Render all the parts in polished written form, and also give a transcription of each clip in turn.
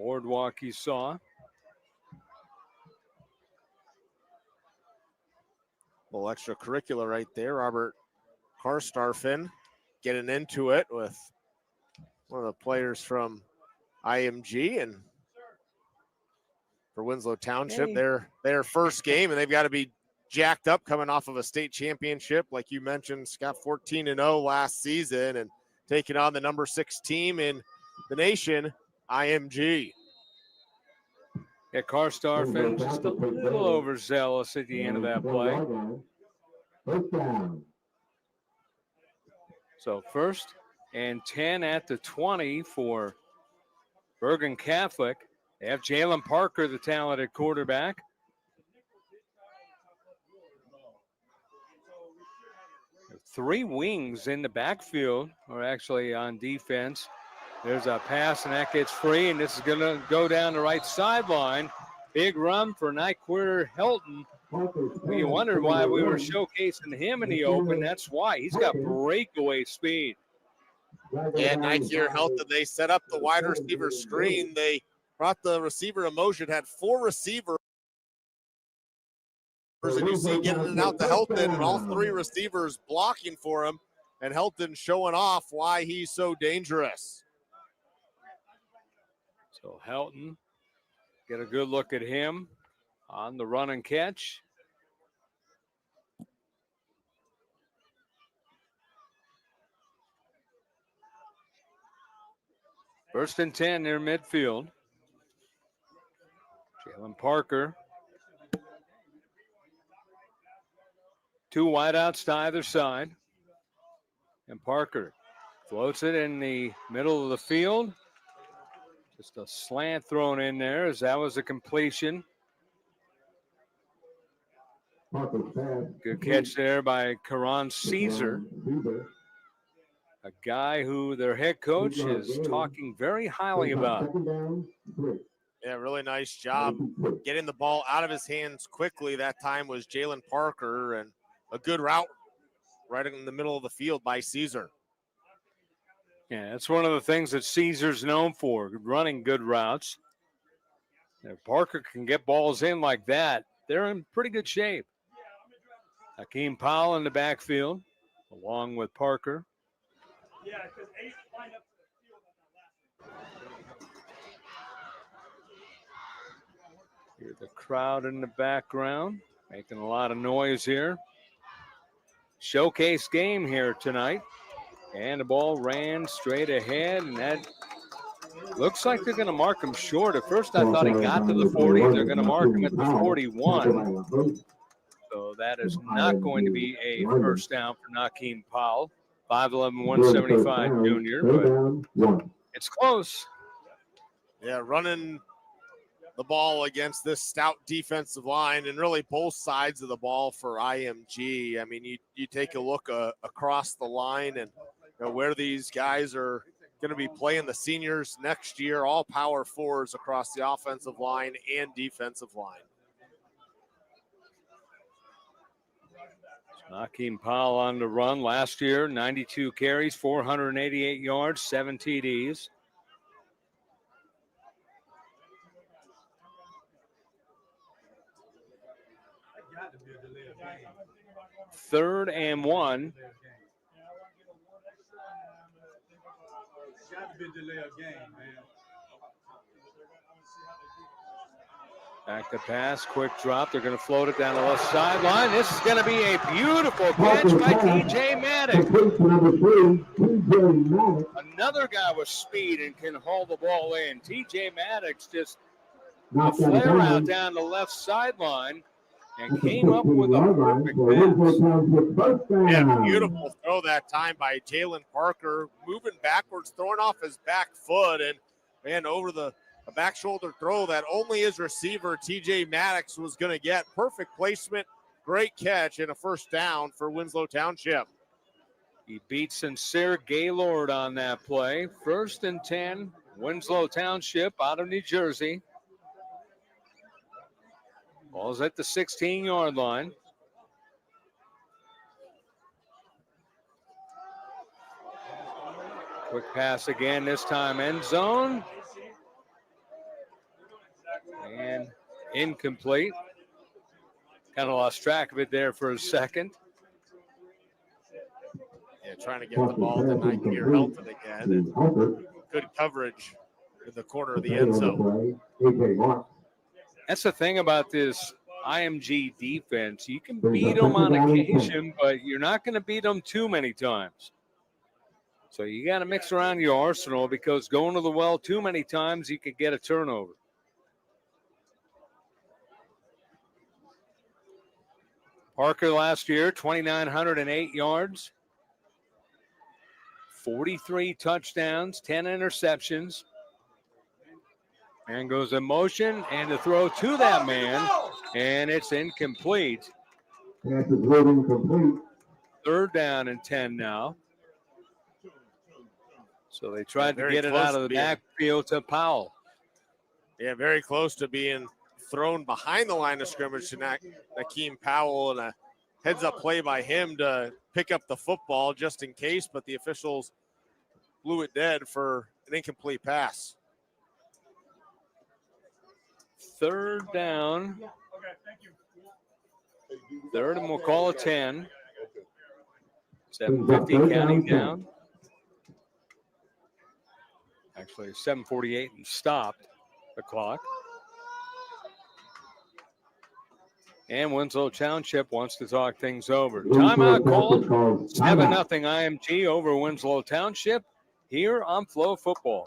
boardwalk you saw. A little extracurricular right there. Robert Karstarfin getting into it with one of the players from IMG, and for Winslow Township, their first game, and they've got to be jacked up coming off of a state championship. Like you mentioned, Scott 14-0 last season and taking on the number 6 team in the nation, IMG. Yeah, Karstarfin just a little overzealous at the end of that play. So 1st and 10 at the 20 for Bergen Catholic. They have Jalen Parker, the talented quarterback. Three wings in the backfield, or actually on defense. There's a pass, and that gets free, and this is going to go down the right sideline. Big run for Nyquist Helton. We wondered why we were showcasing him in the open. That's why. He's got breakaway speed. Yeah, Nyquist Helton, they set up the wide receiver screen. They brought the receiver in motion, had 4 receivers. And you see getting it out to Helton, and all 3 receivers blocking for him, and Helton showing off why he's so dangerous. So Helton, get a good look at him on the run and catch. First and 10 near midfield. Jalen Parker. 2 wideouts to either side. And Parker floats it in the middle of the field. Just a slant thrown in there as that was a completion. Good catch there by Karan Caesar. A guy who their head coach is talking very highly about. Yeah, really nice job getting the ball out of his hands quickly. That time was Jalen Parker, and a good route right in the middle of the field by Caesar. Yeah, that's one of the things that Caesar's known for, running good routes. If Parker can get balls in like that, they're in pretty good shape. Hakeem Powell in the backfield, along with Parker. Yeah, because 8 lined up to the field on that last. Hear the crowd in the background making a lot of noise here. Showcase game here tonight. And the ball ran straight ahead, and that looks like they're going to mark him short. At first, I thought he got to the 40. They're going to mark him at the 41. So that is not going to be a first down for Nakeem Powell. 5'11", 175 junior, but it's close. Yeah, running the ball against this stout defensive line, and really both sides of the ball for IMG. I mean, you take a look across the line and where these guys are going to be playing, the seniors next year, all power 4s across the offensive line and defensive line. Nakeem Powell on the run last year, 92 carries, 488 yards, 7 TDs. Third and 1. Back to pass, quick drop. They're going to float it down the left sideline. This is going to be a beautiful catch by TJ Maddox. Another guy with speed and can haul the ball in. TJ Maddox just a flare out down the left sideline and came up with a perfect pass. Yeah, beautiful throw that time by Jalen Parker, moving backwards, throwing off his back foot, and man, over a back shoulder throw that only his receiver, TJ Maddox, was going to get. Perfect placement, great catch, and a first down for Winslow Township. He beat Sincere Gaylord on that play. First and 10, Winslow Township out of New Jersey. Ball's at the 16-yard line. Quick pass again, this time end zone. And incomplete. Kind of lost track of it there for a second. Yeah, trying to get the ball to Nigeria Helton again. And good coverage in the corner of the end zone. That's the thing about this IMG defense. You can beat them on occasion, but you're not going to beat them too many times. So you got to mix around your arsenal, because going to the well too many times, you could get a turnover. Parker last year, 2,908 yards, 43 touchdowns, 10 interceptions. Man goes in motion, and the throw to that man, and it's incomplete. Third down and 10 now. So they tried to get it out of the backfield to Powell. Yeah, very close to being thrown behind the line of scrimmage to Nakeem Powell, and a heads-up play by him to pick up the football just in case, but the officials blew it dead for an incomplete pass. Third down. Third, and we'll call it 10. 7:50 counting down. Actually, 7:48 and stopped the clock. And Winslow Township wants to talk things over. Timeout called. 7-0 IMG over Winslow Township here on Flow Football.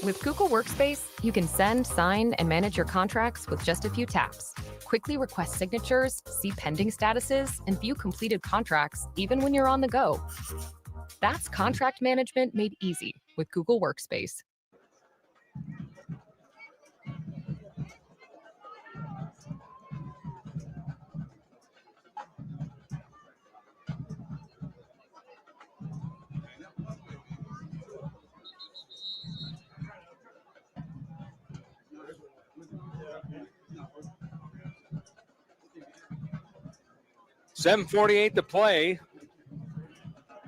With Google Workspace, you can send, sign, and manage your contracts with just a few taps. Quickly request signatures, see pending statuses, and view completed contracts even when you're on the go. That's contract management made easy with Google Workspace. $7:48 to play.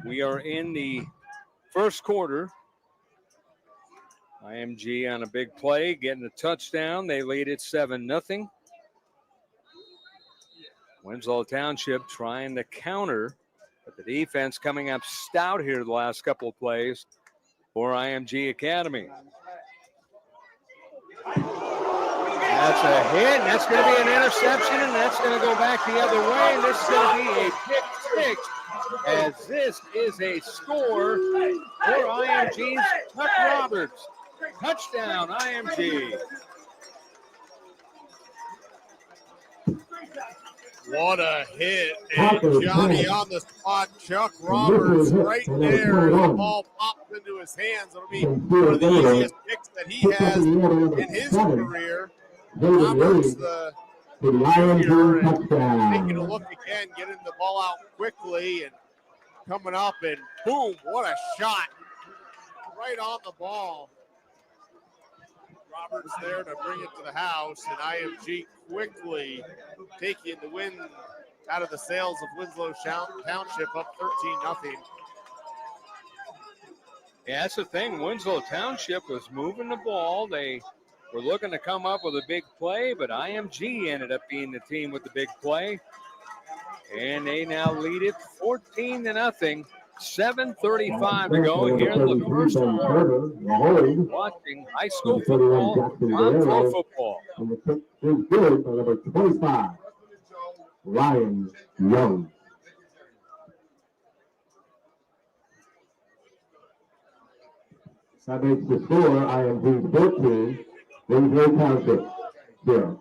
We are in the first quarter. IMG on a big play, getting a touchdown. They lead it 7-0. Winslow Township trying to counter, but the defense coming up stout here the last couple of plays for IMG Academy. That's a hit. That's going to be an interception, and that's going to go back the other way. And this is going to be a pick six, as this is a score for IMG's Tuck Roberts. Touchdown, IMG. What a hit. And Johnny on the spot. Chuck Roberts right there. The ball popped into his hands. It'll be one of the easiest picks that he has in his career. Roberts, the junior, and taking a look again, getting the ball out quickly and coming up, and boom, what a shot. Right on the ball. Roberts there to bring it to the house, and IMG quickly taking the win out of the sails of Winslow Township, up 13-0. Yeah, that's the thing. Winslow Township was moving the ball. They were looking to come up with a big play, but IMG ended up being the team with the big play. And they now lead it 14-0. 7:35 to go here in the first quarter. Watching high school football on Flow Football. Number 25, Ryan Young. That makes the score IMG 14, Winslow Township 0.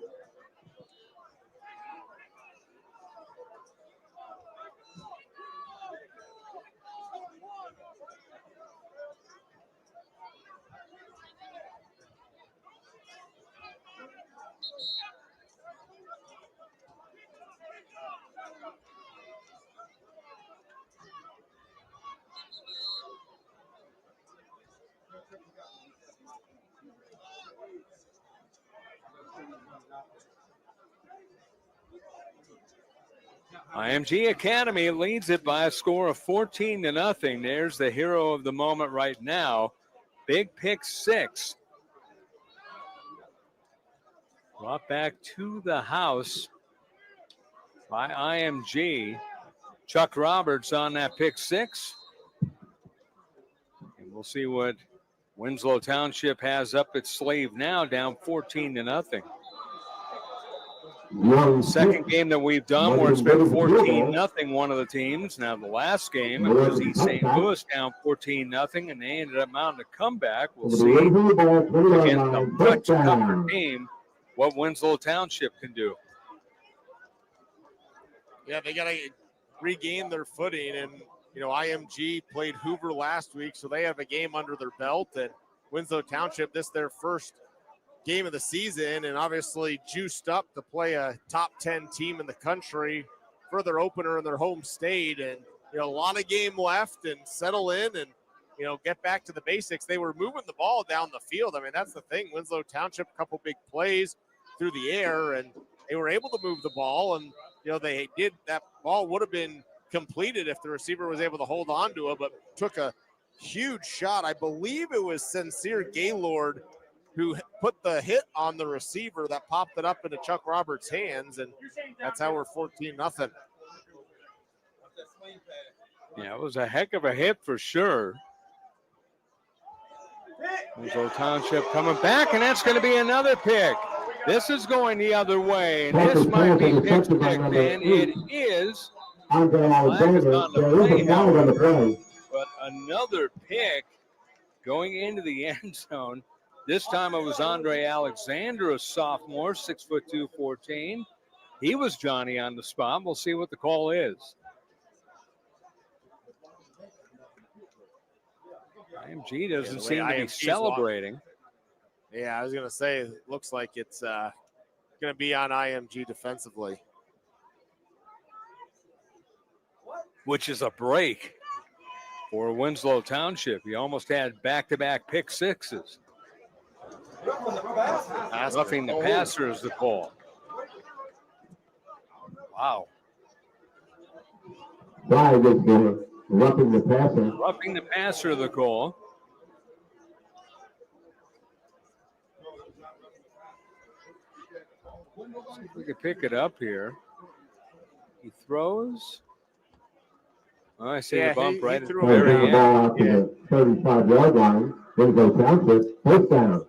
IMG Academy leads it by a score of 14-0. There's the hero of the moment right now. Big pick six Brought back to the house by IMG. Chuck Roberts on that pick six. And we'll see what Winslow Township has up its sleeve now, down 14-0. Second game that we've done where it's been 14-0 one of the teams. Now the last game, it was East St. Louis down 14-0, and they ended up mounting a comeback. We'll see against a much tougher team what Winslow Township can do. Yeah, they got to regain their footing, and IMG played Hoover last week, so they have a game under their belt. And Winslow Township, this is their first game of the season, and obviously juiced up to play a top 10 team in the country for their opener in their home state. And a lot of game left, and settle in and get back to the basics. They were moving the ball down the field. I mean, that's the thing. Winslow Township, a couple big plays through the air, and they were able to move the ball. And they did. That ball would have been completed if the receiver was able to hold on to it, but took a huge shot. I believe it was Sincere Gaylord who put the hit on the receiver that popped it up into Chuck Roberts' hands, and that's how we're 14-0. Yeah, it was a heck of a hit for sure. Winslow Township coming back, and that's going to be another pick. This is going the other way, and this might be pick six, man. It is. Flag is on the play, but another pick going into the end zone. This time it was Andre Alexander, a sophomore, 6'2", 14. He was Johnny on the spot. We'll see what the call is. IMG doesn't seem to be celebrating. Yeah, I was going to say, it looks like it's going to be on IMG defensively. Which is a break for Winslow Township. He almost had back-to-back pick sixes. Roughing the passer is the call. Wow. Roughing the passer. Roughing the passer the call. See if we can pick it up here. He throws. Oh, I see the bump right at the very end. The 35-yard line. Winslow Township, first down.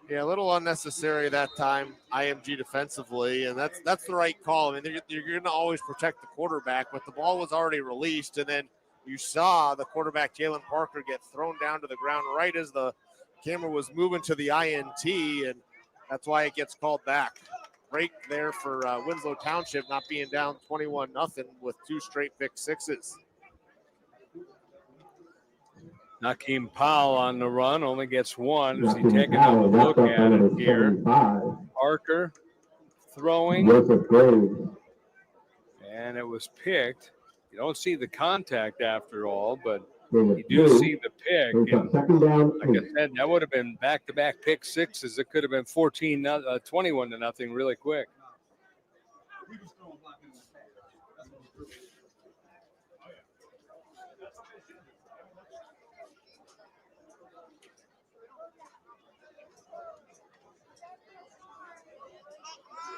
Yeah, a little unnecessary that time, IMG defensively, and that's the right call. I mean, you're going to always protect the quarterback, but the ball was already released, and then you saw the quarterback, Jalen Parker, get thrown down to the ground right as the camera was moving to the INT, and that's why it gets called back. Break there for Winslow Township, not being down 21-0 with two straight pick sixes. Nakeem Powell on the run only gets one as he takes another look at it here. Parker throwing. And it was picked. You don't see the contact after all, but you do see the pick. And like I said, that would have been back-to-back pick sixes. It could have been 21-0 really quick.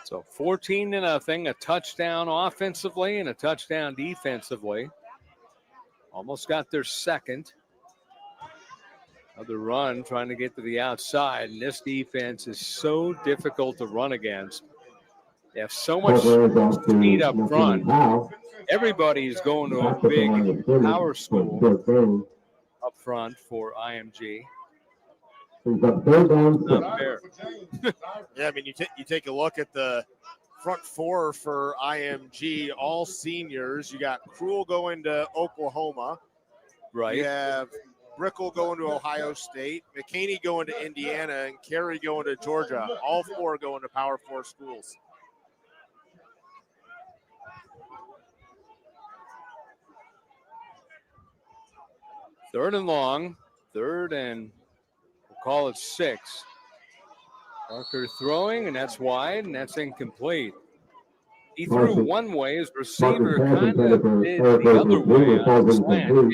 So 14-0, a touchdown offensively and a touchdown defensively. Almost got their second. Another run trying to get to the outside, and this defense is so difficult to run against. They have so much speed up front. Everybody's going to a big power school up front for IMG. Not fair. Yeah, I mean, you take a look at the front four for IMG, all seniors. You got Cruel going to Oklahoma. Right. You have Brickell going to Ohio State, McCaney going to Indiana, and Carey going to Georgia. All four going to Power 4 schools. Third and long. Third and we'll call it 6. Parker throwing, and that's wide, and that's incomplete. He threw one way. His receiver kind of did the other way on the slant.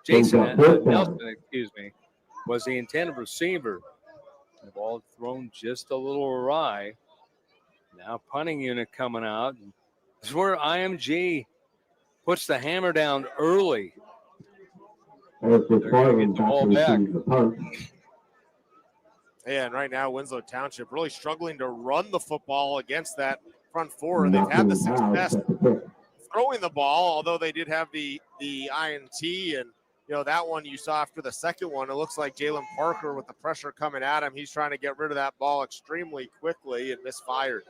Jason Nelson, was the intended receiver. The ball thrown just a little awry. Now punting unit coming out. This is where IMG puts the hammer down early. As the They're going to get the ball back. the punt. Yeah, and right now Winslow Township really struggling to run the football against that front four. And they've had the success throwing the ball, although they did have the INT, and that one you saw after the second one. It looks like Jalen Parker with the pressure coming at him. He's trying to get rid of that ball extremely quickly and misfired.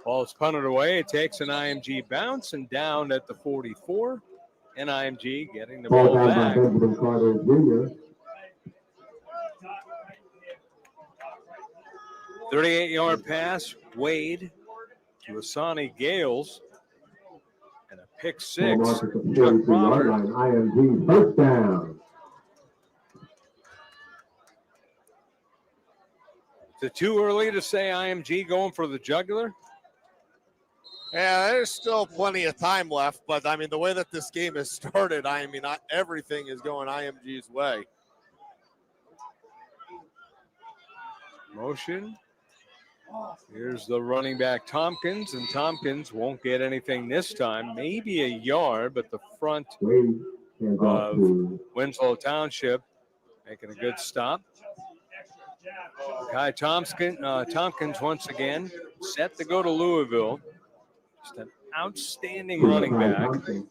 Ball's punted away. It takes an IMG bounce and down at the 44. And IMG getting the ball back. 38-yard pass, Wade to Asani Gales. And a pick six. Chuck Roberts. IMG first down. Is it too early to say IMG going for the jugular? Yeah, there's still plenty of time left, but I mean, the way that this game has started, I mean, not everything is going IMG's way. Motion. Here's the running back Tompkins, and Tompkins won't get anything this time. Maybe a yard, but the front of Winslow Township making a good stop. Kai Tompkins once again set to go to Louisville. Just an outstanding running back. Can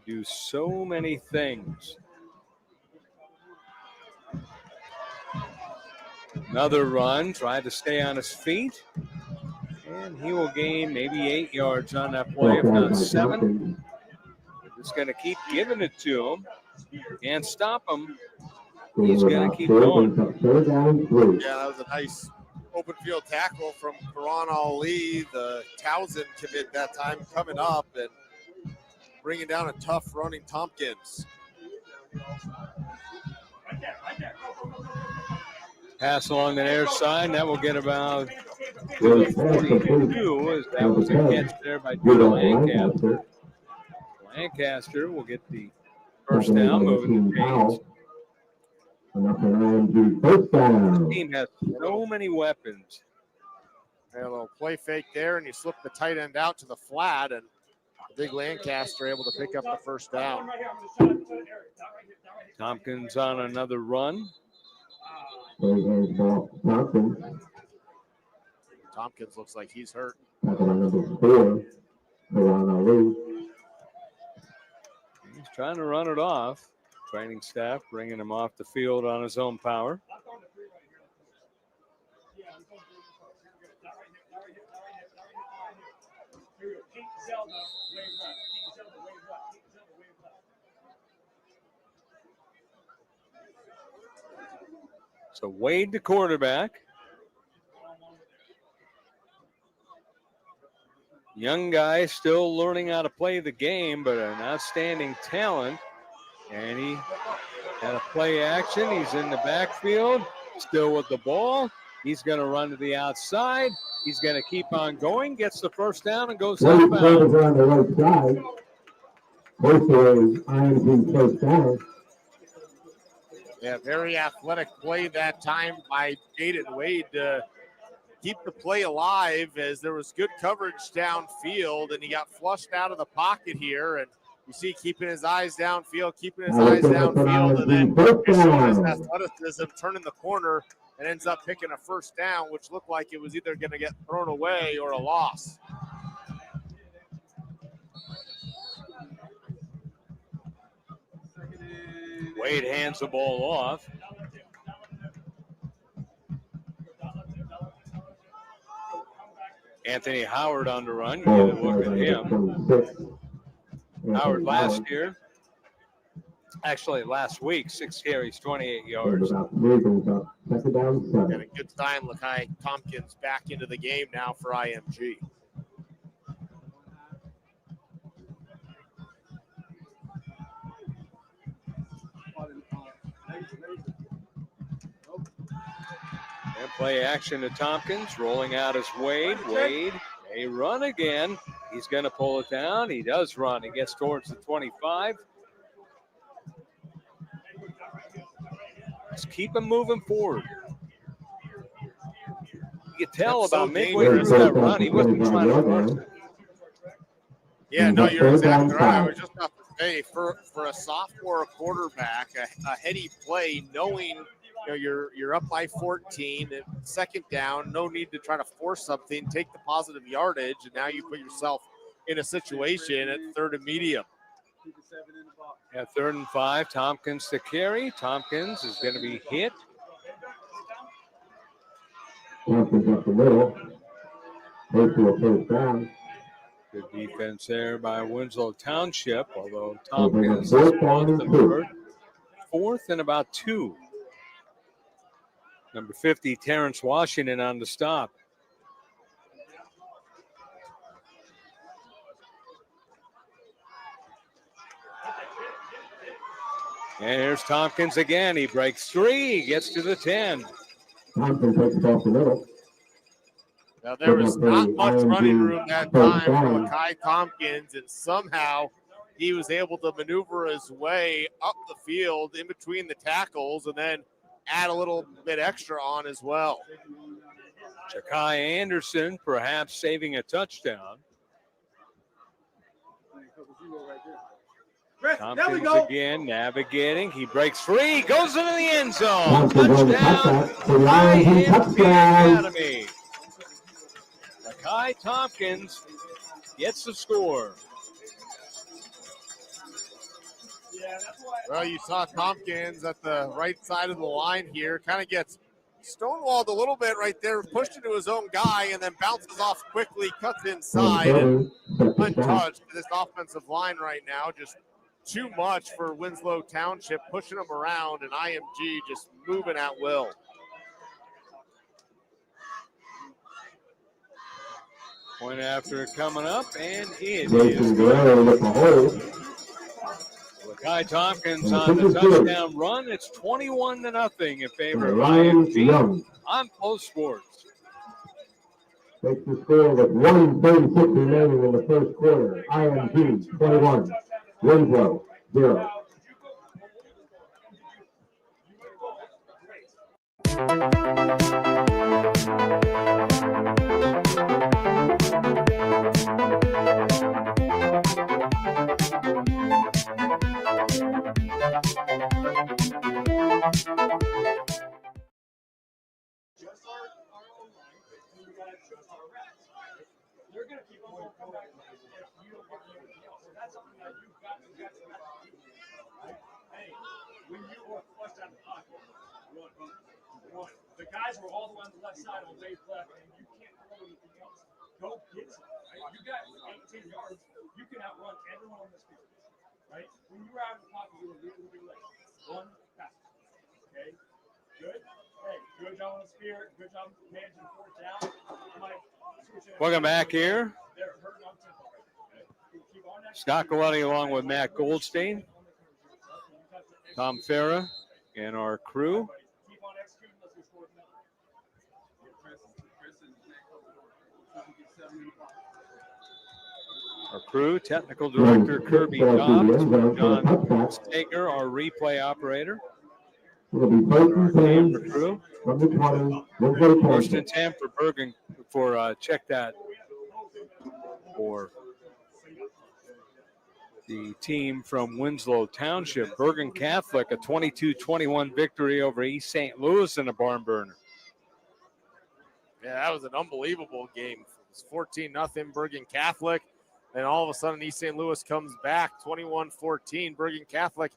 do so many things. Another run, tried to stay on his feet. And he will gain maybe 8 yards on that play, if not 7. Just going to keep giving it to him. Can't stop him. He's going to keep going. Yeah, that was a nice open field tackle from Quran Ali, the Towson commit that time, coming up and bringing down a tough running Tompkins. Pass along the near side. That will get about 42, as that was a catch there by Judah Lancaster. Lancaster will get the first down, moving the chains. This team has so many weapons. A little play fake there, and you slip the tight end out to the flat, and big Lancaster able to pick up the first down. Tompkins on another run. Tompkins looks like he's hurt. He's trying to run it off. Training staff bringing him off the field on his own power. So Wade, the quarterback. Young guy, still learning how to play the game, but an outstanding talent. And he had a play action. He's in the backfield, still with the ball. He's going to run to the outside. He's going to keep on going, gets the first down, and goes outbound. On the right side. IMG first down. Yeah, very athletic play that time by Jaden Wade to keep the play alive, as there was good coverage downfield, and he got flushed out of the pocket here. And you see keeping his eyes downfield, and then showing his athleticism, turning the corner, and ends up picking a first down, which looked like it was either going to get thrown away or a loss. Wade hands the ball off. Anthony Howard on the run. Get a look at him. Howard last week, 6 carries, 28 yards. And a good sign, Lakai Tompkins back into the game now for IMG. And play action to Tompkins, rolling out as Wade. Wade, a run again. He's going to pull it down. He does run. He gets towards the 25. Let's keep him moving forward. You can tell That's so about midway dangerous. through that run, he wasn't trying to force it. Yeah, no, you're exactly right. I was just about to say, for a sophomore quarterback, a heady play, knowing you're up by 14, and second down, no need to try to force something, take the positive yardage, and now you put yourself in a situation at third and medium. At 3rd and 5, Tompkins to carry. Tompkins is going to be hit. Tompkins up the middle. Goes to a first down. Good defense there by Winslow Township, although They'll bring up Tompkins is fourth down on and the 2. 4th and about 2. Number 50, Terrence Washington on the stop. And here's Tompkins again. He breaks 3, gets to the 10. Tompkins takes it off the middle. Now, there was not much running room that time for Lakai Tompkins, and somehow he was able to maneuver his way up the field in between the tackles and then add a little bit extra on as well. Jakai Anderson perhaps saving a touchdown. Tompkins again navigating. He breaks free, goes into the end zone. Touchdown, IMG Academy. Lakai Tompkins gets the score. Well, you saw Tompkins at the right side of the line here, kind of gets stonewalled a little bit right there, pushed into his own guy, and then bounces off quickly, cuts inside, and untouched. This offensive line right now, just too much for Winslow Township, pushing them around, and IMG just moving at will. Point after coming up, and it Jason is Guerrero with the hold. Lakai Tompkins on the touchdown run. It's 21-0 in favor of Ryan IMG Young on Post Sports. takes the score with 1:36 remaining in the first quarter. IMG 21, Winslow 0. The guys were all the way on the left side on Dave's left, and you can't throw anything else. Go get it, right? You got 18 yards. You can outrun everyone on this field, right? When you were out of the pocket, you were leading with your legs. One, pass. Okay? Good? Hey, good job on the spear. Good job managing the fourth down. Welcome back here. They're hurting on tempo right now. Keep on that. Scott Galletti along with Matt Goldstein, Tom Farah, and our crew. Keep on executing. Let's go score. Our crew, technical director Kirby Dobbs, John Stager, our replay operator. It'll be first and 10 The crew. from the 20. Winslow First and Township. 10 for Bergen, check that, for the team from Winslow Township. Bergen Catholic, a 22-21 victory over East St. Louis in a barn burner. Yeah, that was an unbelievable game. It was 14-0 Bergen Catholic. And all of a sudden, East St. Louis comes back 21-14. Bergen Catholic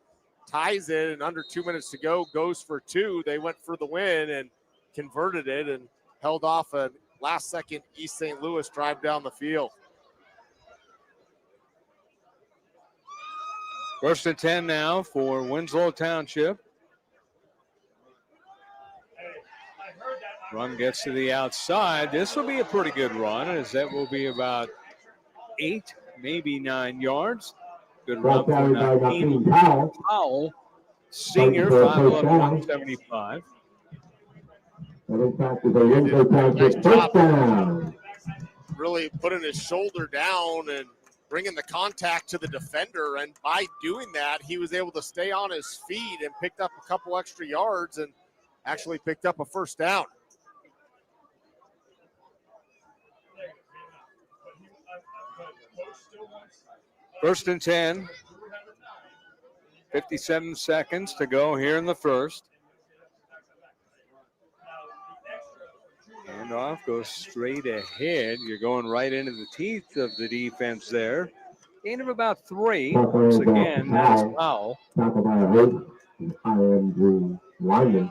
ties it, and under 2 minutes to go, goes for 2. They went for the win and converted it and held off a last-second East St. Louis drive down the field. First and 10 now for Winslow Township. Run gets to the outside. This will be a pretty good run, as that will be about 8, maybe 9 yards. Good run for Nakeem Powell, senior, 5'11", 175. That impact is a Winslow Township first down. really putting his shoulder down and bringing the contact to the defender. And by doing that, he was able to stay on his feet and picked up a couple extra yards and actually picked up a first down. First and 10. 57 seconds to go here in the first. Handoff goes straight ahead. You're going right into the teeth of the defense there. Gain of about 3. Once again, that's foul. Tackle by Hope, IMG lineman.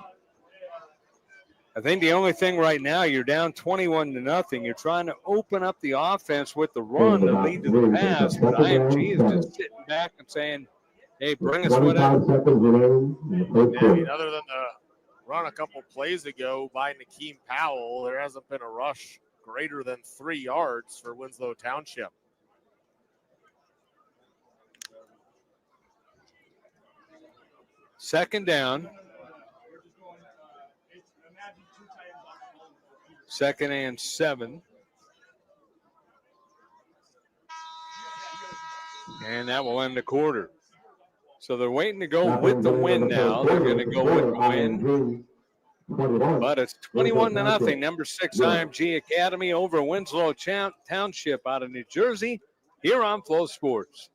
I think the only thing right now, you're down 21-0. You're trying to open up the offense with the run to lead to the pass, but IMG is just sitting back and saying, hey, bring us whatever. 25 seconds remaining in the first I quarter. mean, other than the run a couple plays ago by Nakeem Powell, there hasn't been a rush greater than 3 yards for Winslow Township. Second down. Second and 7. And that will end the quarter. So they're waiting to go with the win now. They're going to go with the win. But it's 21-0. Number 6 IMG Academy over Winslow Township out of New Jersey here on Flow Sports.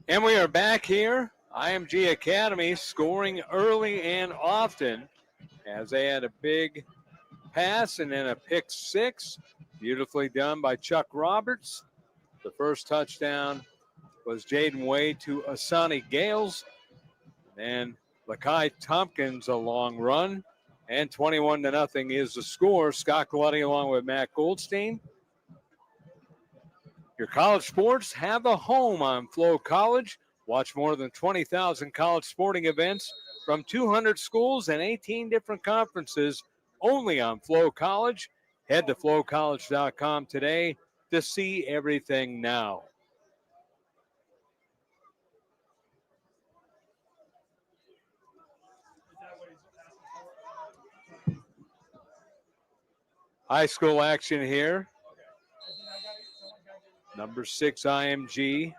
And we are back here. IMG Academy scoring early and often as they had a big pass and then a pick 6. Beautifully done by Chuck Roberts. The first touchdown was Jaden Wade to Asani Gales. And Lakai Tompkins a long run. And 21-0 is the score. Scott Galletti along with Matt Goldstein. Your college sports have a home on Flow College. Watch more than 20,000 college sporting events from 200 schools and 18 different conferences only on Flow College. Head to flowcollege.com today to see everything now. High school action here. Number 6 IMG.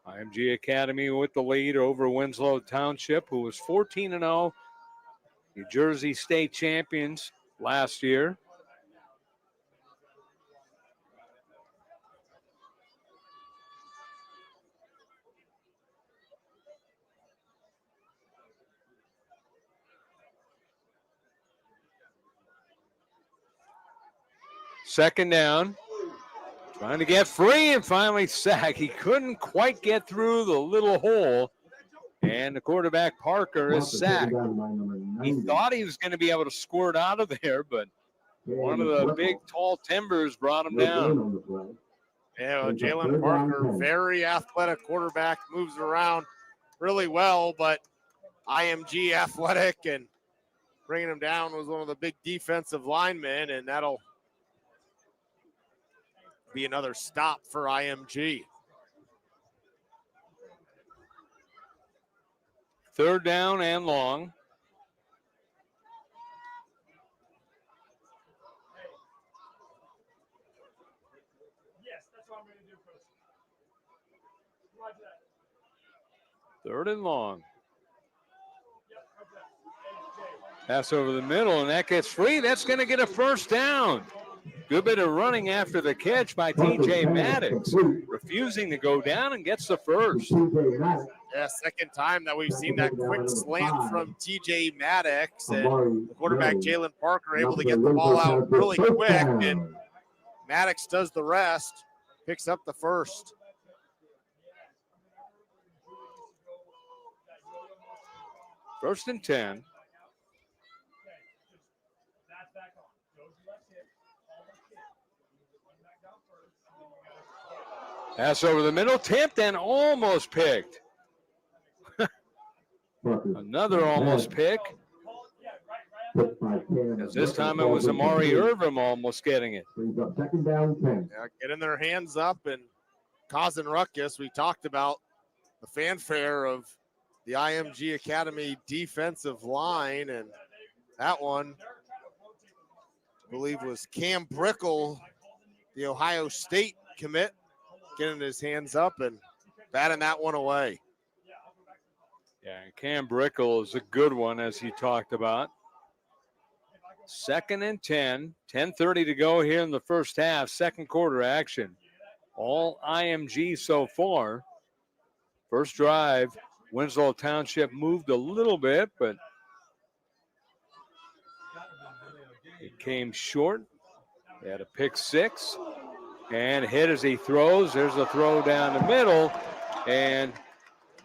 IMG Academy with the lead over Winslow Township, who was 14-0. New Jersey State champions last year. Second down. Trying to get free and finally sacked. He couldn't quite get through the little hole. And the quarterback, Parker, is sacked. He thought he was going to be able to squirt out of there, but one of the big, tall timbers brought him down. Yeah, well, Jalen Parker, very athletic quarterback, moves around really well, but IMG athletic, and bringing him down was one of the big defensive linemen, and that'll be another stop for IMG. Third down and long. Yes, that's what I'm going to do, Coach. Roger that. Third and long. Yep, roger that. Pass over the middle, and that gets free. That's going to get a first down. Good bit of running after the catch by TJ Maddox, refusing to go down and gets the first. Yeah, second time that we've seen that quick slant from TJ Maddox, and the quarterback Jalen Parker able to get the ball out really quick, and Maddox does the rest, picks up the first. First and 10. Pass over the middle, tipped and almost picked. Another almost pick. As this time it was Amari Irvin almost getting it. Second down, 10. Yeah, getting their hands up and causing ruckus. We talked about the fanfare of the IMG Academy defensive line, and that one, I believe, was Cam Brickle, the Ohio State commit, getting his hands up and batting that one away. Yeah, and Cam Brickle is a good one, as he talked about. 2nd and 10, 10:30 to go here in the first half, second quarter action. All IMG so far. First drive, Winslow Township moved a little bit, but it came short. They had a pick 6 and hit as he throws. There's a throw down the middle, and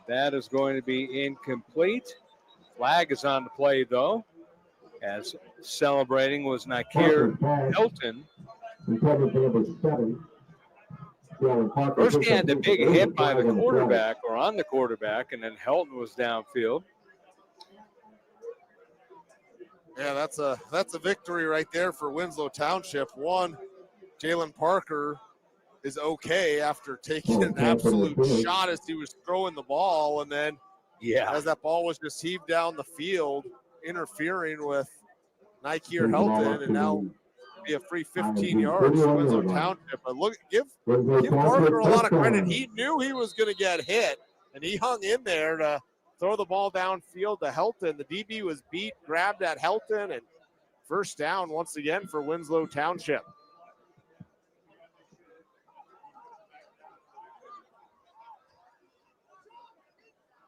that is going to be incomplete. Flag is on the play, though, as celebrating was Nakir Hilton. First, he had the big hit by the quarterback, or on the quarterback, and then Helton was downfield. Yeah, that's a victory right there for Winslow Township. One, Jalen Parker is okay after taking an absolute shot as he was throwing the ball, and then as that ball was just heaved down the field, interfering with Nikir Helton, and now be a free 15 yards for Winslow Township. But look, give Parker a lot of credit. He knew he was going to get hit, and he hung in there to throw the ball downfield to Helton. The DB was beat, grabbed at Helton, and first down once again for Winslow Township.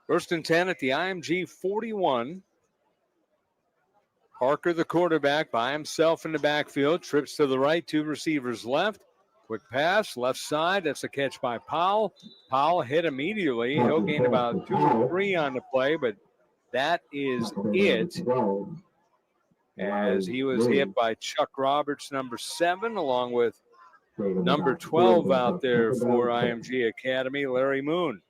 First and 10 at the IMG 41. Parker, the quarterback, by himself in the backfield. Trips to the right, 2 receivers left. Quick pass, left side. That's a catch by Powell. Powell hit immediately. He'll gain about 2 or 3 on the play, but that is it. As he was hit by Chuck Roberts, number 7, along with number 12 out there for IMG Academy, Larry Moon.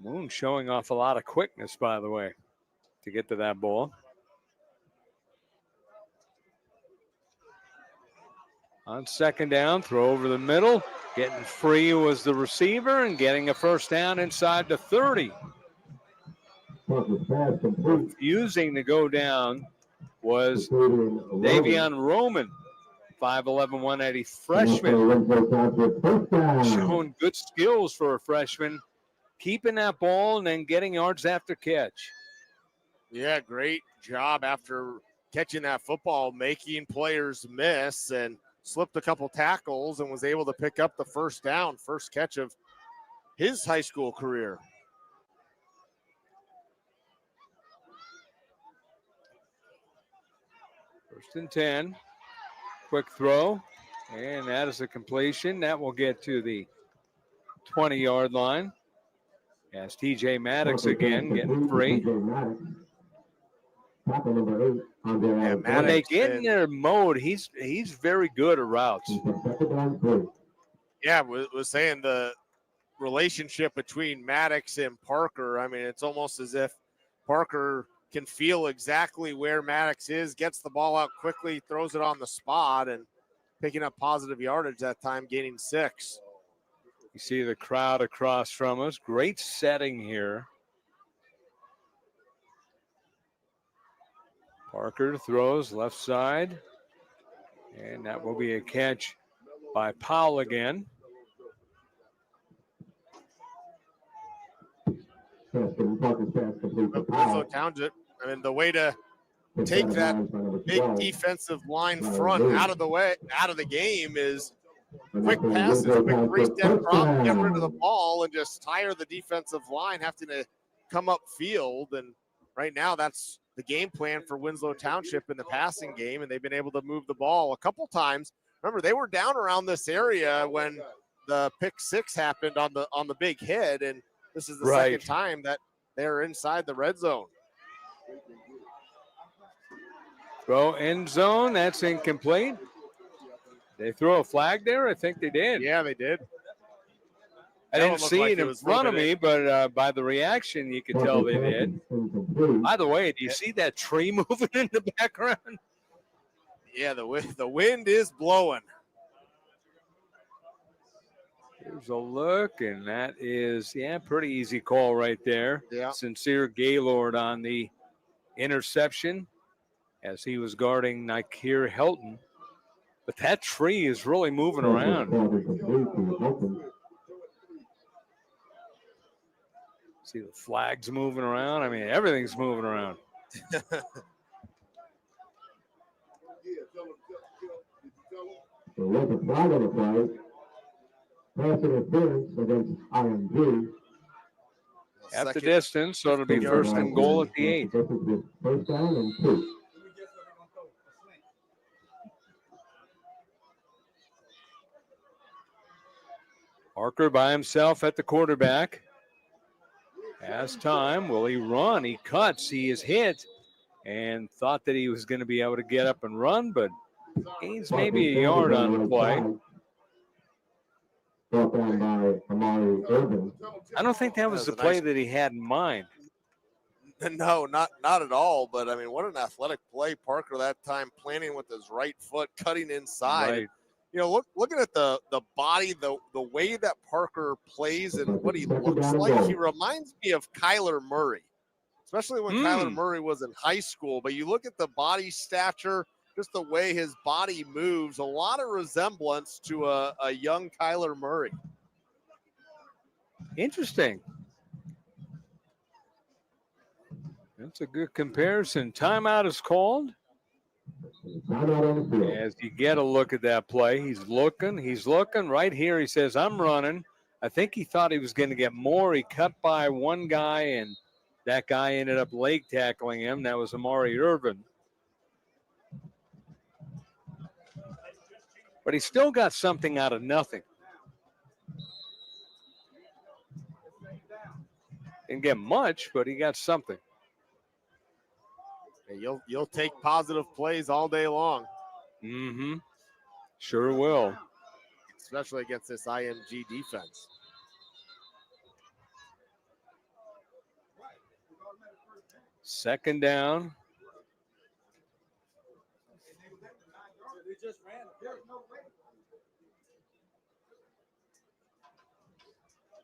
Moon showing off a lot of quickness, by the way, to get to that ball. On second down, throw over the middle. Getting free was the receiver and getting a first down inside the 30. Refusing to go down was Davion Roman, 5'11", 180 freshman. Showing good skills for a freshman. Keeping that ball and then getting yards after catch. Yeah, great job after catching that football, making players miss, and slipped a couple tackles and was able to pick up the first down, first catch of his high school career. First and 10. Quick throw, and that is a completion. That will get to the 20-yard line. As TJ Maddox again getting free. When they get in their mode, he's very good at routes. Yeah, was saying the relationship between Maddox and Parker. I mean, it's almost as if Parker can feel exactly where Maddox is, gets the ball out quickly, throws it on the spot, and picking up positive yardage that time, gaining 6. You see the crowd across from us. Great setting here. Parker throws left side. And that will be a catch by Powell again. Winslow Township, I mean, the way to take that big defensive line front out of the game is quick passes, quick 3-step drop, get rid of the ball, and just tire the defensive line, having to come up field. And right now, that's the game plan for Winslow Township in the passing game, and they've been able to move the ball a couple times. Remember, they were down around this area when the pick 6 happened on the big hit, and this is the second time that they're inside the red zone. Throw end zone. That's incomplete. They throw a flag there? I think they did. Yeah, they did. I That didn't one looked see like it it in was a front little of me, but by the reaction, you could tell they did. By the way, do you see that tree moving in the background? Yeah, the wind is blowing. Here's a look, and that is, pretty easy call right there. Yeah. Sincere Gaylord on the interception as he was guarding Nikir Helton. But that tree is really moving around. See the flags moving around. I mean, everything's moving around. There was a flag on the play. Pass interference against IMG. At the distance, so it'll be first and goal at the 8. First down and 2. Parker by himself at the quarterback. Has time. Will he run? He cuts. He is hit and thought that he was going to be able to get up and run, but gains maybe a yard on the play. Brought down by Amari Irvin. I don't think that was the play that he had in mind. No, not at all. But I mean, what an athletic play, Parker that time, planting with his right foot, cutting inside. Right. You know, looking at the body, the way that Parker plays and what he looks like, he reminds me of Kyler Murray, especially when Kyler Murray was in high school. But you look at the body stature, just the way his body moves, a lot of resemblance to a young Kyler Murray. Interesting. That's a good comparison. Timeout is called. As you get a look at that play, he's looking right here. He says, I'm running. I think he thought he was going to get more. He cut by one guy, and that guy ended up leg tackling him. That was Amari Irvin. But he still got something out of nothing. Didn't get much, but he got something. You'll take positive plays all day long. Mm-hmm. Sure will. Especially against this IMG defense. Second down.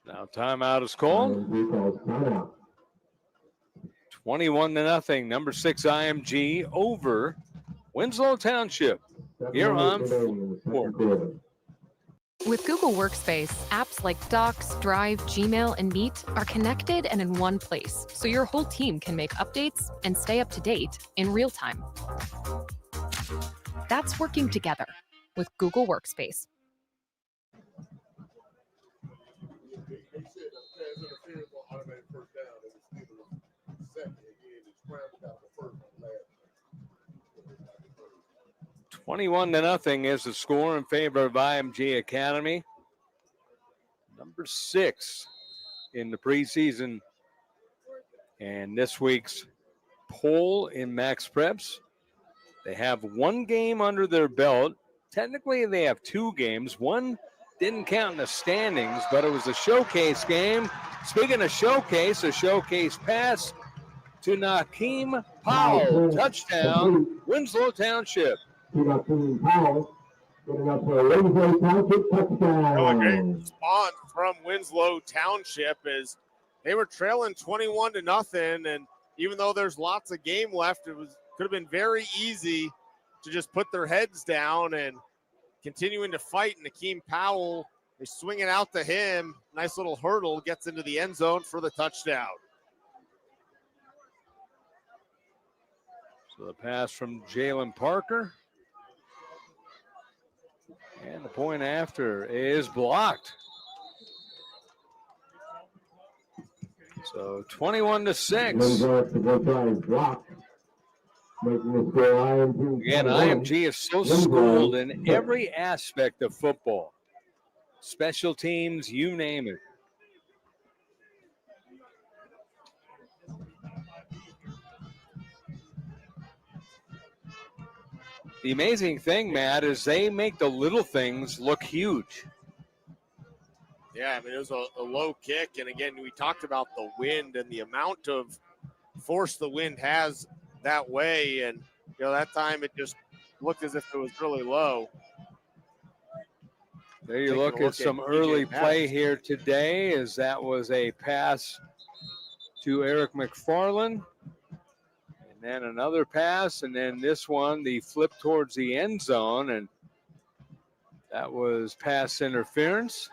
Now timeout is called. 21-0. Number 6 IMG over Winslow Township here on Four. With Google Workspace, apps like Docs, Drive, Gmail, and Meet are connected and in one place, so your whole team can make updates and stay up to date in real time. That's working together with Google Workspace. $21-0 is the score in favor of IMG Academy. Number 6 in the preseason and this week's poll in Max Preps. They have one game under their belt. Technically, they have 2 games. One didn't count in the standings, but it was a showcase game. Speaking of showcase, a showcase pass to Nakeem Powell. Touchdown, Winslow Township. Powell getting up for a Winslow Township touchdown. Oh, a great response from Winslow Township as they were trailing 21-0, and even though there's lots of game left, could have been very easy to just put their heads down and continuing to fight. Nakeem Powell, they swing it out to him. Nice little hurdle, gets into the end zone for the touchdown. So the pass from Jalen Parker. And the point after is blocked. So 21-6. Again, IMG is so schooled in every aspect of football. Special teams, you name it. the amazing thing, Matt, is they make the little things look huge. Yeah, I mean, it was a low kick. And again, we talked about the wind and the amount of force the wind has that way. And, you know, that time it just looked as if it was really low. There you look at some early play here today, as that was a pass to Eric McFarland. And then another pass, and then this one, the flip towards the end zone, and that was pass interference.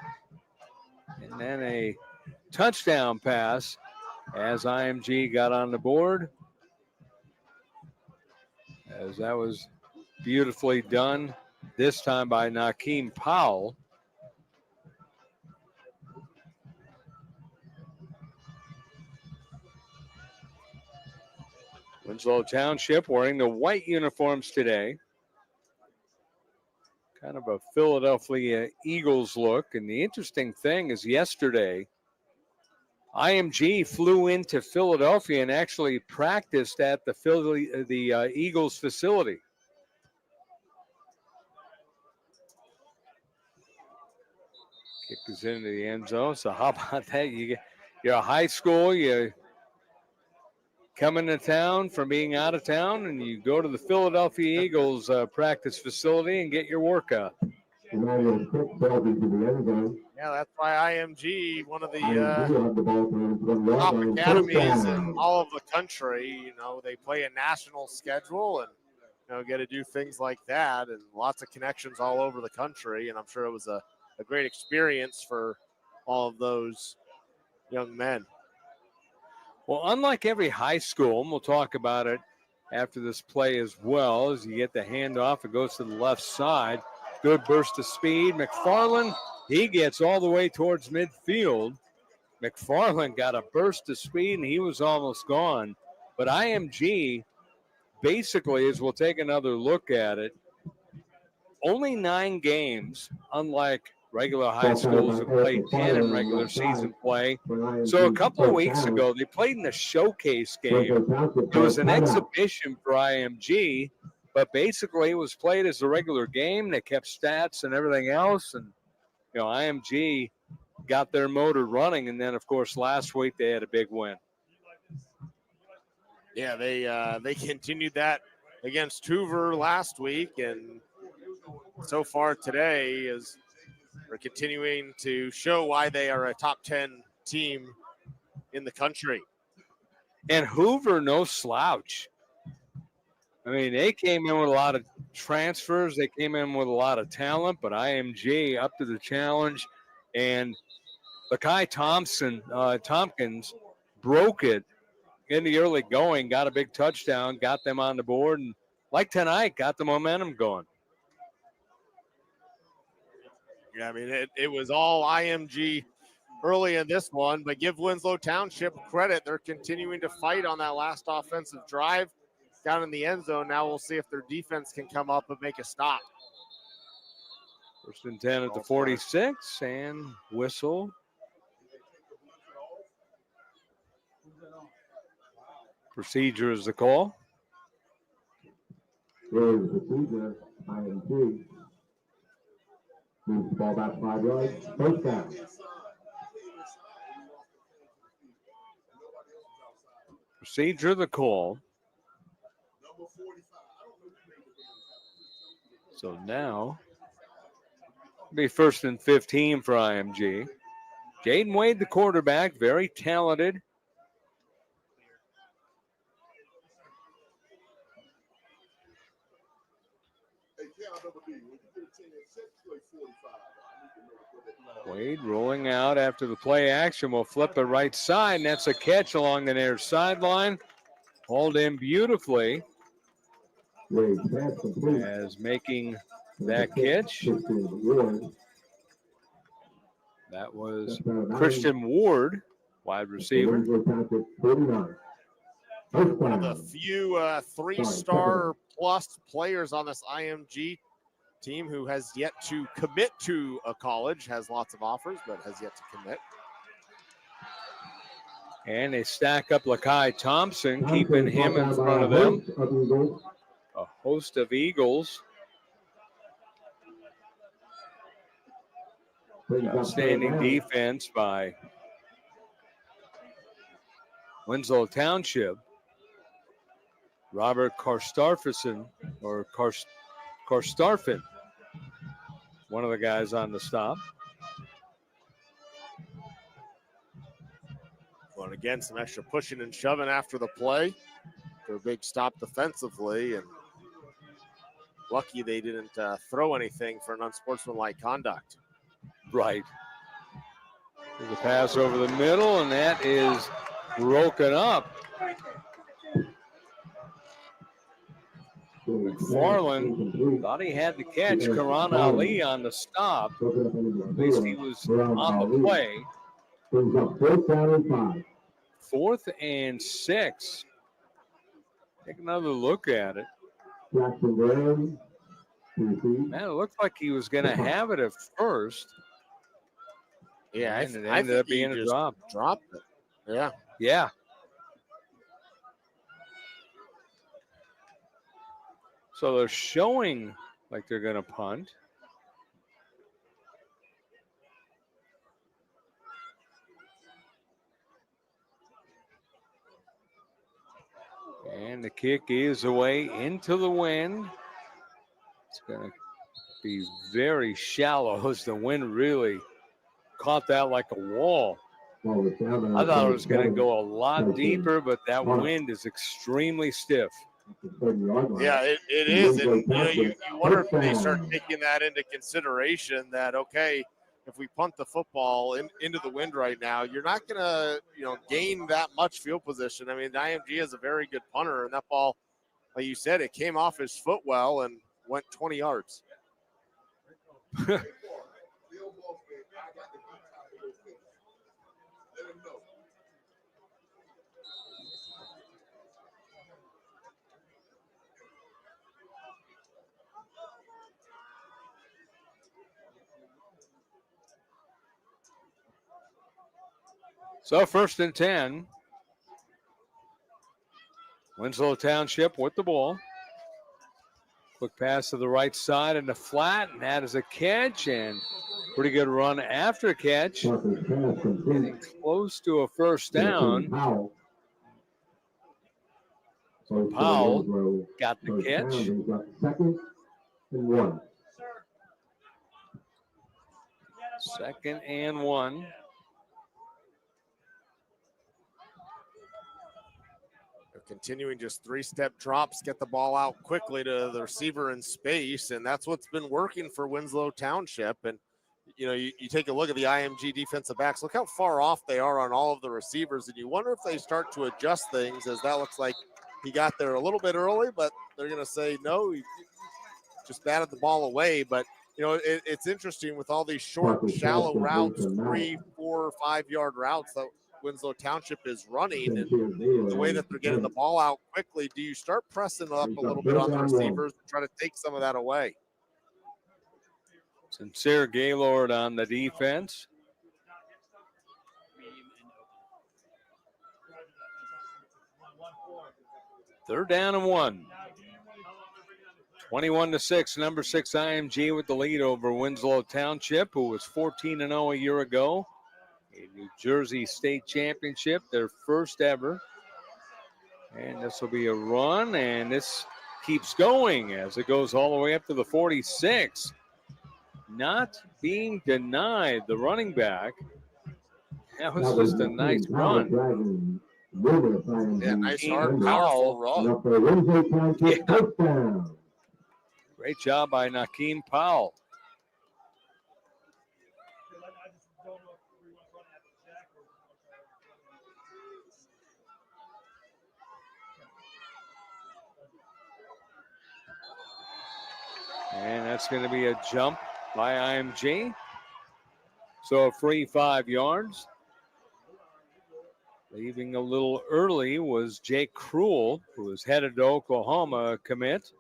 And then a touchdown pass as IMG got on the board. As that was beautifully done, this time by Nakeem Powell. Winslow Township wearing the white uniforms today. Kind of a Philadelphia Eagles look. And the interesting thing is yesterday, IMG flew into Philadelphia and actually practiced at the Eagles facility. Kick is into the end zone. So how about that? You're a high school, you come into town from being out of town, and you go to the Philadelphia Eagles practice facility and get your workout. Yeah, that's why IMG, one of the top academies in all of the country, you know, they play a national schedule and, you know, get to do things like that, and lots of connections all over the country. And I'm sure it was a great experience for all of those young men. Well, unlike every high school, and we'll talk about it after this play as well, as you get the handoff, it goes to the left side. Good burst of speed. McFarland, he gets all the way towards midfield. McFarland got a burst of speed, and he was almost gone. But IMG, basically, as we'll take another look at it, only 9 games, unlike regular high schools that play 10 in regular season play. So a couple of weeks ago, they played in a showcase game. It was an exhibition for IMG, but basically it was played as a regular game. They kept stats and everything else, and you know, IMG got their motor running. And then, of course, last week they had a big win. Yeah, they continued that against Hoover last week, and so far today is they're continuing to show why they are a top 10 team in the country. And Hoover, no slouch. I mean, they came in with a lot of transfers. They came in with a lot of talent, but IMG up to the challenge. And Lakai Tompkins broke it in the early going, got a big touchdown, got them on the board, and like tonight, got the momentum going. Yeah, I mean, it was all IMG early in this one, but give Winslow Township credit. They're continuing to fight on that last offensive drive down in the end zone. Now we'll see if their defense can come up and make a stop. First and 10 at the 46, and whistle. Procedure is the call. Procedure, IMG. Moves the ball back 5 yards. First down. Procedure the call. So now, be first and 15 for IMG. Jaden Wade, the quarterback, very talented. Wade rolling out after the play action. Will flip it right side, and that's a catch along the near sideline. Hauled in beautifully as making that catch. That was Christian Ward, wide receiver. One of the few 3-star plus players on this IMG team who has yet to commit to a college, has lots of offers, but has yet to commit. And they stack up Lakai Thompson, keeping him in front of them. a host of Eagles. Outstanding defense by Winslow Township. Robert Karstarfin, Karstarfin, one of the guys on the stop. But again, some extra pushing and shoving after the play. Their big stop defensively, and lucky they didn't throw anything for an unsportsmanlike conduct. Right. There's a pass over the middle, and that is broken up. McFarland thought he had to catch Karan Ali on the stop. At least he was on the play. 4th and 6. Take another look at it. Man, it looked like he was going to have it at first. Yeah, and it ended up being a drop. Dropped it. Yeah. Yeah. So they're showing like they're going to punt. And the kick is away into the wind. It's going to be very shallow as the wind really caught that like a wall. I thought it was going to go a lot deeper, but that wind is extremely stiff. Yeah, it is. And you wonder if they start taking that into consideration that, okay, if we punt the football into the wind right now, you're not going to, gain that much field position. I mean, IMG is a very good punter, and that ball, like you said, it came off his foot well and went 20 yards. So 1st and 10. Winslow Township with the ball. Quick pass to the right side and the flat, and that is a catch, and pretty good run after catch. Getting close to a first down. Powell got the catch. 2nd and 1. 2nd and 1. Continuing just 3-step drops, get the ball out quickly to the receiver in space, and that's what's been working for Winslow Township. And you take a look at the IMG defensive backs, look how far off they are on all of the receivers, and you wonder if they start to adjust things, as that looks like he got there a little bit early, but they're going to say no, he just batted the ball away. But it's interesting with all these short, shallow routes, 3, 4, 5 yard routes that Winslow Township is running, and the way that they're getting the ball out quickly, do you start pressing up a little bit on the receivers and try to take some of that away? Sincere Gaylord on the defense. Third down and 1. 21-6, number 6 IMG with the lead over Winslow Township, who was 14-0 a year ago. A New Jersey State Championship, their first ever. And this will be a run, and this keeps going as it goes all the way up to the 46. Not being denied, the running back. That was just a nice run. Yeah, nice, hard, powerful run. Yeah. Great job by Nakeem Powell. And that's going to be a jump by IMG. So a free 5 yards. Leaving a little early was Jake Cruel, who was headed to Oklahoma commit.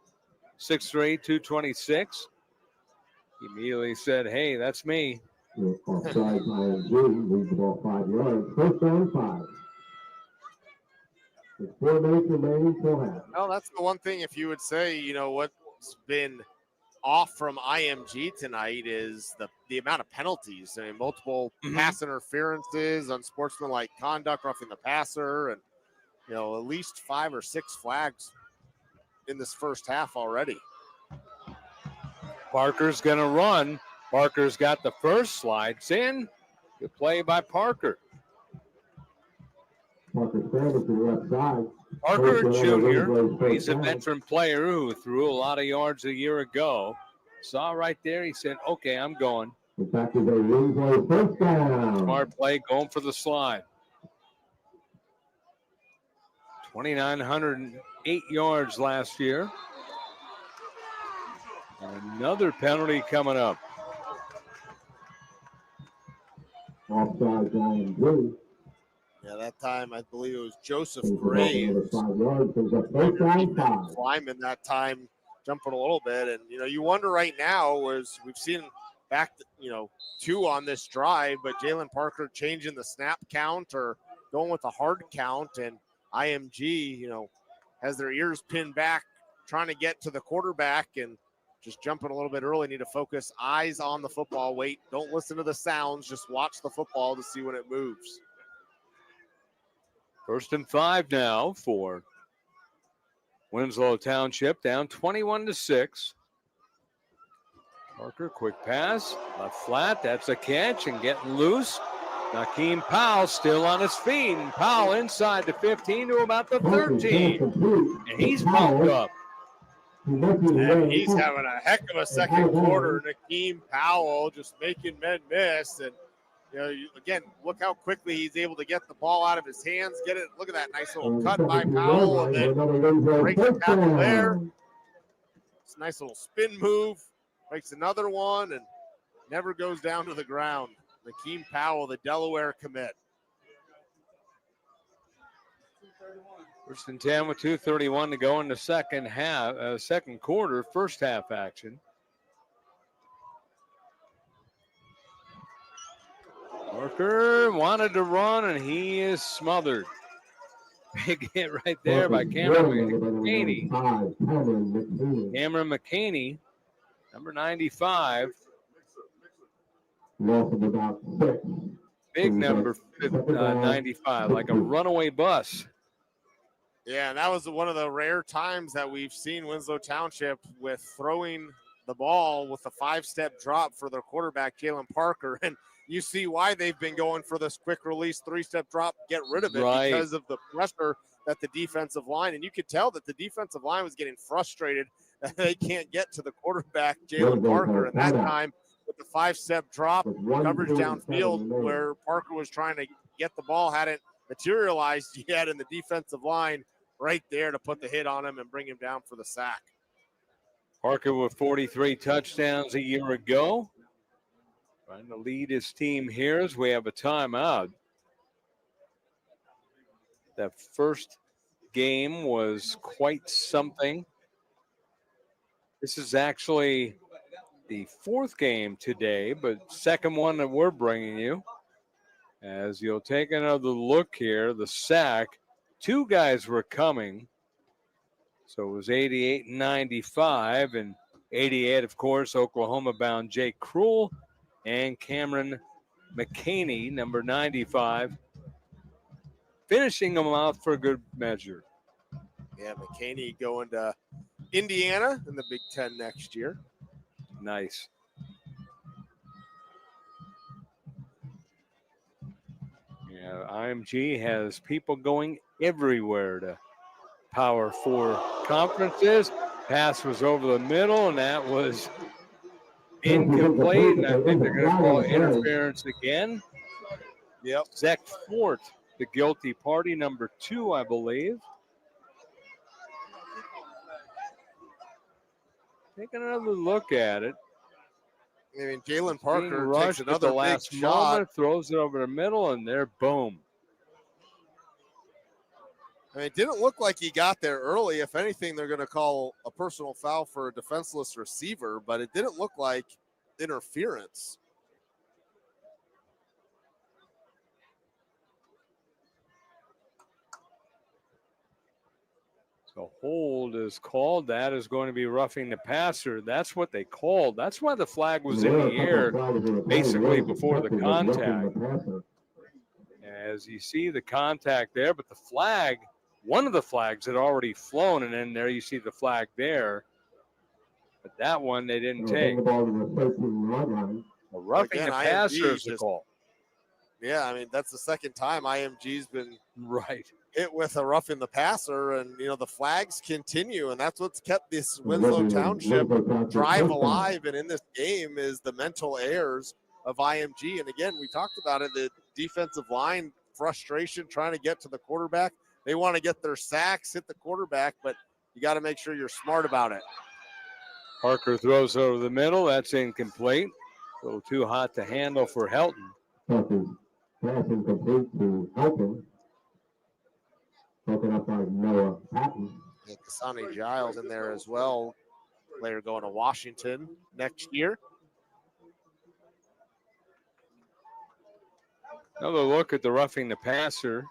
6'3", 226. He immediately said, hey, that's me. Offside IMG, leads the ball 5 yards. 1st down 5. With 4 minutes remaining till half. Well, that's the one thing. If you would say, what's been off from IMG tonight is the amount of penalties. I mean, multiple pass interferences, unsportsmanlike conduct, roughing the passer, and at least 5 or 6 flags in this first half already. Parker's going to run. Parker's got the first, slides in. Good play by Parker. Parker Sanders to the left side. Parker, First Jr., down, first he's a down. veteran player who threw a lot of yards a year ago. Saw right there, he said, okay, I'm going. In fact, it's a Winslow first down. Smart play, going for the slide. 2,908 yards last year. Another penalty coming up. Offside down blue. Yeah, that time I believe it was Joseph Another Graves. 5 yards. There's a first down 5. Lyman that time jumping a little bit. And, you wonder right now was we've seen back, 2 on this drive, but Jalen Parker changing the snap count or going with a hard count. And IMG, has their ears pinned back, trying to get to the quarterback and just jumping a little bit early. Need to focus, eyes on the football. Wait, don't listen to the sounds. Just watch the football to see when it moves. 1st and 5 now for Winslow Township, down 21-6. Parker, quick pass, left flat, that's a catch, and getting loose. Nakeem Powell still on his feet, and Powell inside the 15 to about the 13. And he's pumped up. And he's having a heck of a second quarter. Nakeem Powell just making men miss. And, again, look how quickly he's able to get the ball out of his hands. Get it. Look at that nice little cut by Powell. And then breaks the tackle there. It's a nice little spin move. Makes another one and never goes down to the ground. Nakeem Powell, the Delaware commit. 1st and 10 with 2:31 to go in the second quarter, first half action. Parker wanted to run, and he is smothered. Big hit right there by Cameron McCaney. Cameron McCaney, number 95. Loss of about 6. Big number 95, like a runaway bus. Yeah, and that was one of the rare times that we've seen Winslow Township with throwing the ball with a 5-step drop for their quarterback, Jalen Parker. And you see why they've been going for this quick release 3-step drop, get rid of it because of the pressure that the defensive line. And you could tell that the defensive line was getting frustrated that they can't get to the quarterback, Jalen Parker. And that time with the 5-step drop, coverage downfield where Parker was trying to get the ball hadn't materialized yet, and the defensive line right there to put the hit on him and bring him down for the sack. Parker with 43 touchdowns a year ago. Trying to lead his team here as we have a timeout. That first game was quite something. This is actually the 4th game today, but second one that we're bringing you. As you'll take another look here, the sack, 2 guys were coming. So it was 88 and 95, and 88, of course, Oklahoma-bound Jake Krull and Cameron McCaney, number 95, finishing them out for good measure. Yeah, McCaney going to Indiana in the Big Ten next year. Nice. Yeah, IMG has people going everywhere to Power 4 conferences. Pass was over the middle, and that was incomplete. And I think they're going to call interference again. Yep. Zach Fort, the guilty party, number 2, I believe. Taking another look at it. I mean, Jalen Parker takes takes another the last big shot. moment, throws it over the middle, and there, boom. I mean, it didn't look like he got there early. If anything, they're going to call a personal foul for a defenseless receiver, but it didn't look like interference. The hold is called. That is going to be roughing the passer. That's what they called. That's why the flag was in the air basically before the contact. As you see the contact there, but the flag, one of the flags had already flown, and then there you see the flag there. But that one they didn't take. Roughing the passer is the call. Yeah, I mean, that's the second time IMG's been right hit with a roughing the passer, and the flags continue, and that's what's kept this Winslow Township drive alive. And in this game is the mental errors of IMG. And again, we talked about it, the defensive line frustration trying to get to the quarterback. They want to get their sacks, hit the quarterback, but you got to make sure you're smart about it. Parker throws over the middle. That's incomplete. A little too hot to handle for Helton. Pass incomplete to Helton. Broken up by Noah Patton. Kasani Giles in there as well. Player going to Washington next year. Another look at the roughing the passer.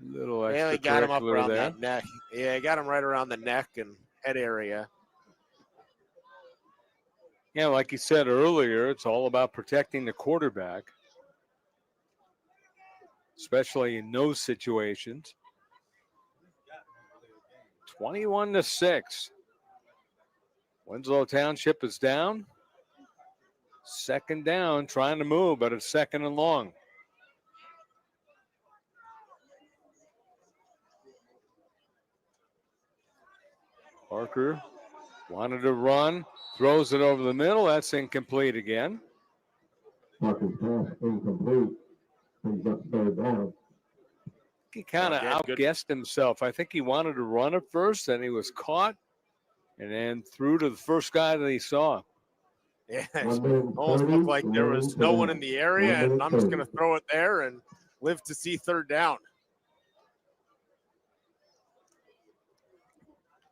Little extra. Yeah, they got him up around there. that neck. Yeah, got him right around the neck and head area. Yeah, like you said earlier, it's all about protecting the quarterback, especially in those situations. 21-6. Winslow Township is down. Second down, trying to move, but it's second and long. Parker wanted to run, throws it over the middle. That's incomplete again. Parker's pass incomplete. He's up third down. He kind of outguessed himself. I think he wanted to run it first, then he was caught, and then threw to the first guy that he saw. Yeah, it almost looked like there was no one in the area, and I'm just going to throw it there and live to see third down.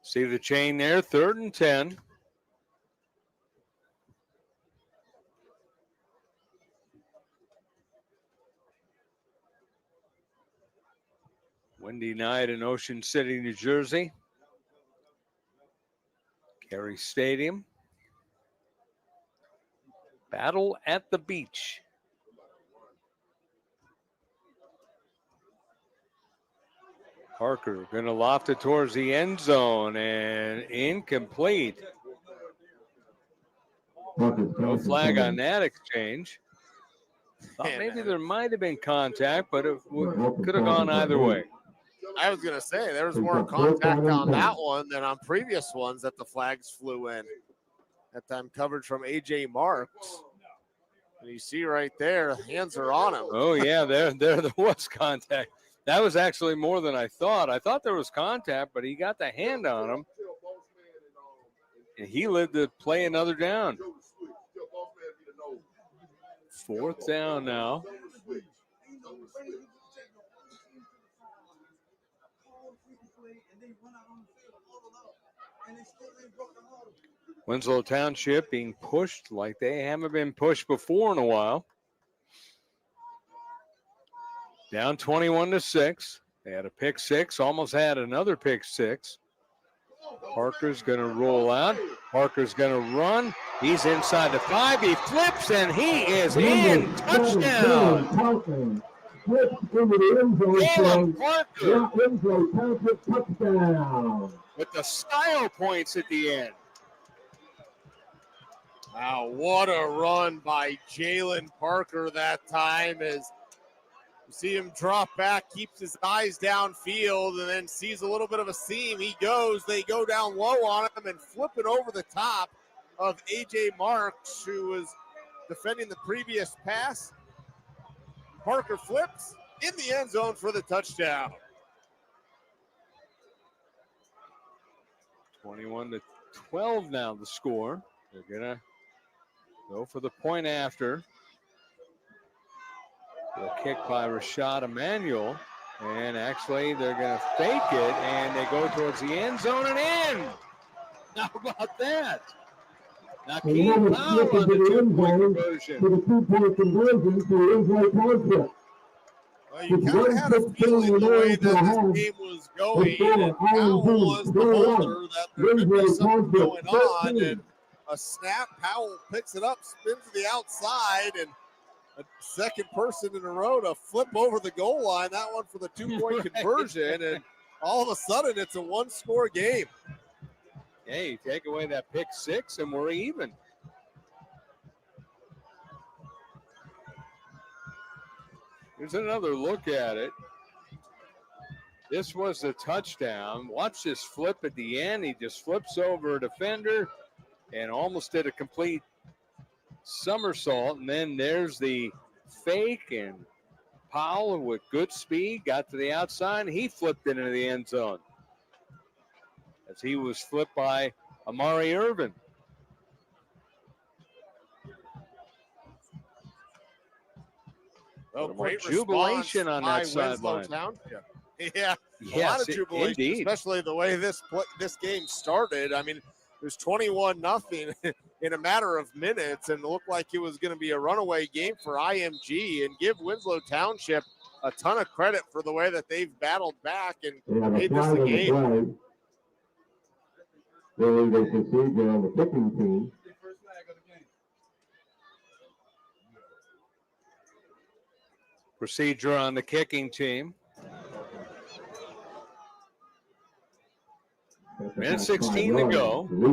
See the chain there, 3rd and 10. Windy night in Ocean City, New Jersey. Cary Stadium. Battle at the beach. Parker going to loft it towards the end zone and incomplete. No flag on that exchange. Thought maybe there might have been contact, but it could have gone either way. I was going to say there was more contact on that one than on previous ones that the flags flew in. That time coverage from A.J. Marks. And you see right there, hands are on him. Oh, yeah, there was contact. That was actually more than I thought. I thought there was contact, but he got the hand on him. And he lived to play another down. 4th down now. Winslow Township being pushed like they haven't been pushed before in a while. Down 21-6. They had a pick six, almost had another pick six. Parker's going to roll out. Parker's going to run. He's inside the 5. He flips and he is in. Touchdown. Caleb Parker with the style points at the end. Wow, what a run by Jalen Parker that time as you see him drop back, keeps his eyes downfield, and then sees a little bit of a seam. He goes, they go down low on him and flip it over the top of A.J. Marks, who was defending the previous pass. Parker flips in the end zone for the touchdown. 21-12 now the score. They're going to go for the point after. The kick by Rashad Emanuel. And actually, they're going to fake it, and they go towards the end zone and in. How about that? Now, Keith Powell on the 2-point conversion. To the 2-point conversion to Winslow Township. Well, you kind of had a feeling the way that this game was going, and Powell was the holder, that there could be something going on, and a snap, Powell picks it up, spins to the outside, and a second person in a row to flip over the goal line, that one for the 2-point conversion, and all of a sudden it's a one-score game. Hey, take away that pick six and we're even. Here's another look at it. This was the touchdown. Watch this flip at the end. He just flips over a defender and almost did a complete somersault. And then there's the fake, and Powell with good speed got to the outside. And he flipped it into the end zone as he was flipped by Amari Irvin. Well, More great jubilation on that Winslow sideline. Township. Yeah, Yes, a lot of jubilation, indeed. especially the way this game started. I mean, it was 21-0 in a matter of minutes, and it looked like it was going to be a runaway game for IMG. And give Winslow Township a ton of credit for the way that they've battled back and made this a game. Really, they procedure on the kicking team. Procedure on the kicking team. Minute 16 to go. We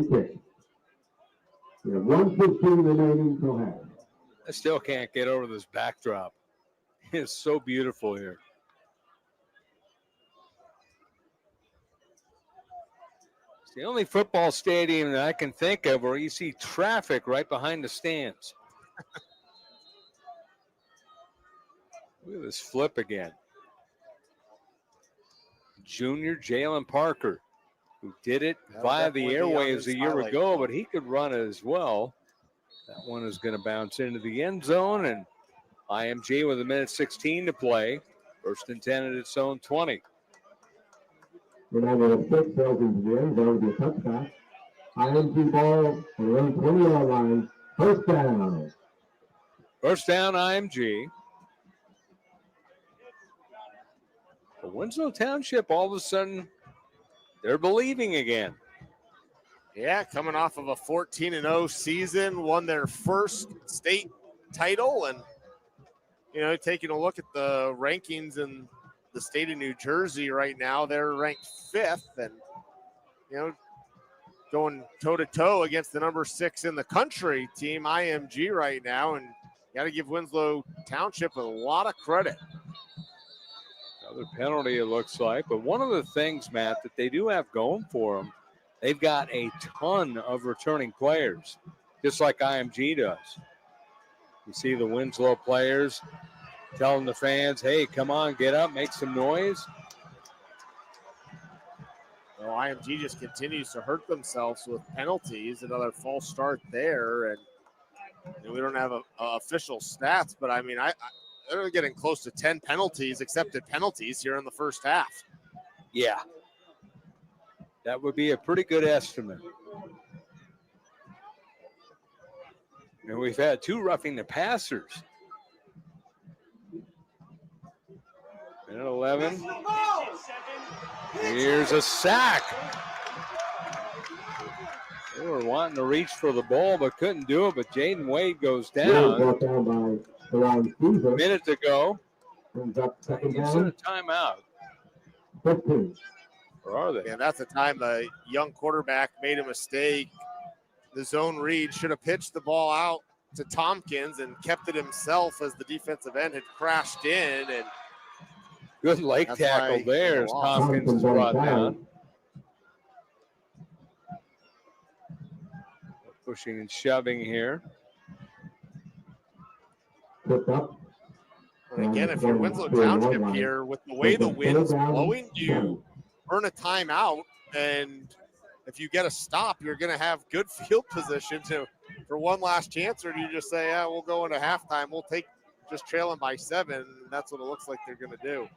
have 1:15 remaining till half. I still can't get over this backdrop. It's so beautiful here. It's the only football stadium that I can think of where you see traffic right behind the stands. Look at this flip again. Junior Jalen Parker, who did it via the airwaves a year ago, but he could run it as well. That one is going to bounce into the end zone, and IMG with a minute 16 to play. First and 10 at its own 20. The number 6 sails into the end zone with a touchback. IMG ball on the 20-yard line. First down. First down, IMG. But Winslow Township, all of a sudden, they're believing again. Yeah, coming off of a 14-0 season, won their first state title, and taking a look at the rankings in the state of New Jersey right now, they're ranked 5th, and going toe-to-toe against the number 6 in the country team, IMG, right now, and got to give Winslow Township a lot of credit. Another penalty, it looks like. But one of the things, Matt, that they do have going for them, they've got a ton of returning players, just like IMG does. You see the Winslow players telling the fans, hey, come on, get up, make some noise. Well, IMG just continues to hurt themselves with penalties. Another false start there. And we don't have official stats, but I mean, they're getting close to 10 penalties, accepted penalties here in the first half. Yeah. That would be a pretty good estimate. And we've had 2 roughing the passers. Minute 11. Here's a sack. They were wanting to reach for the ball, but couldn't do it. But Jaden Wade goes down. A minute to go. Is it a timeout? 15. Or are they? Yeah, that's the time the young quarterback made a mistake. The zone read should have pitched the ball out to Tompkins and kept it himself as the defensive end had crashed in. And good leg tackle there as Tompkins is brought down. Pushing and shoving here. And again, if you're Winslow Township here, with the way the wind's blowing, you earn a timeout, and if you get a stop, you're going to have good field position for one last chance, or do you just say, yeah, we'll go into halftime, we'll take just trailing by 7, and that's what it looks like they're going to do.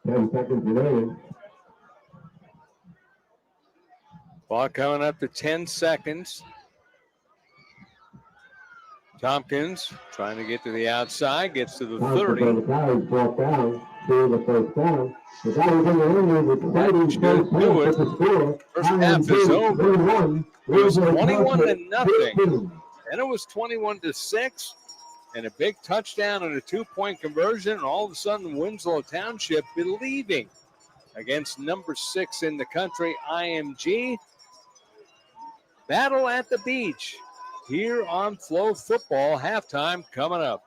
10 seconds remaining. Ball coming up to 10 seconds. Tompkins trying to get to the outside, gets to the Township 30. on the carry, brought down to the first down. The guy who's in the ring with exciting should first do half it. at the score. First half is over. 21. It was Winslow 21 to Township, nothing. 15. Then it was 21-6, and a big touchdown and a 2-point conversion. And all of a sudden, Winslow Township believing against number 6 in the country, IMG. Battle at the beach here on Flow Football. Halftime coming up.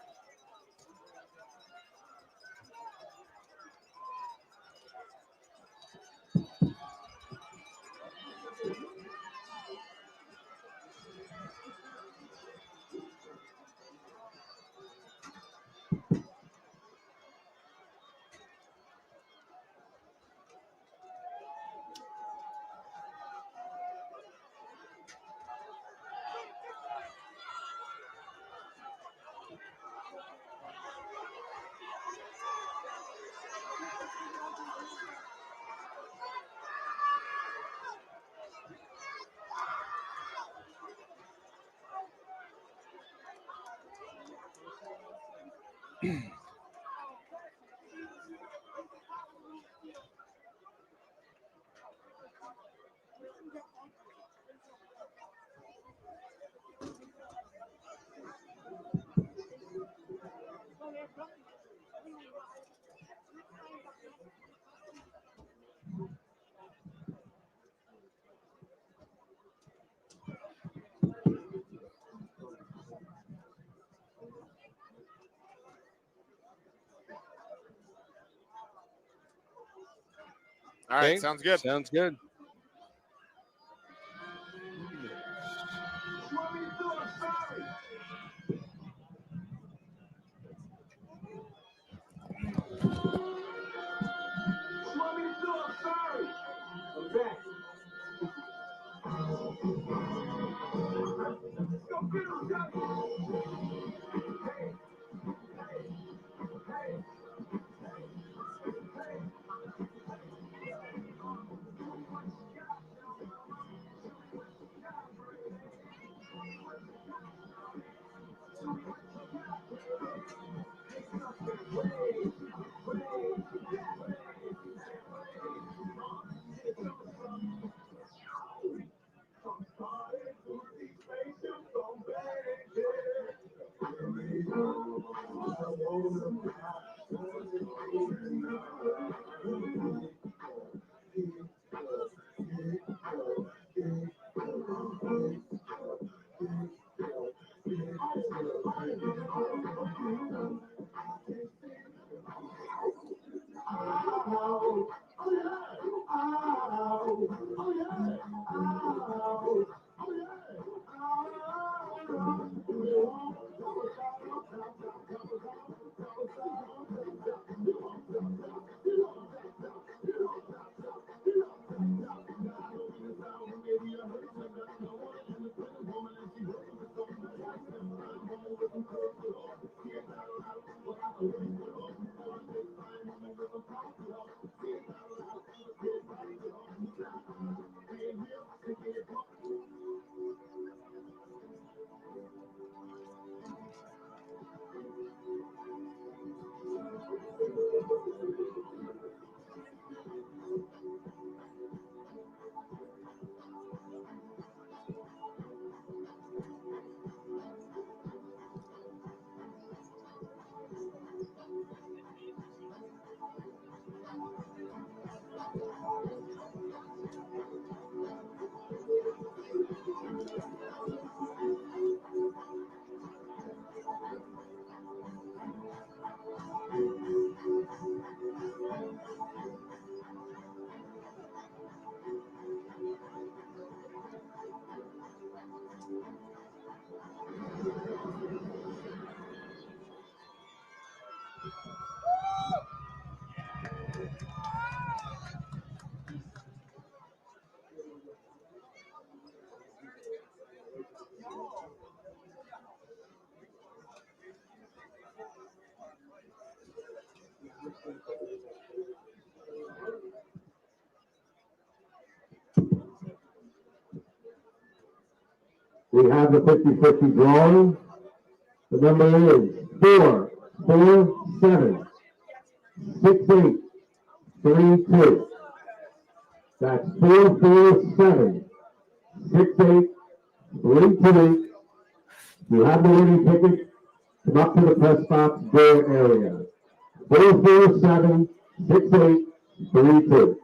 All right, Okay, sounds good. Sounds good. We have the 50-50 drawing. The number is 447-6832. That's 447-6832. If you have the winning ticket, come up to the press box door area. 447-6832.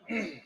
Again,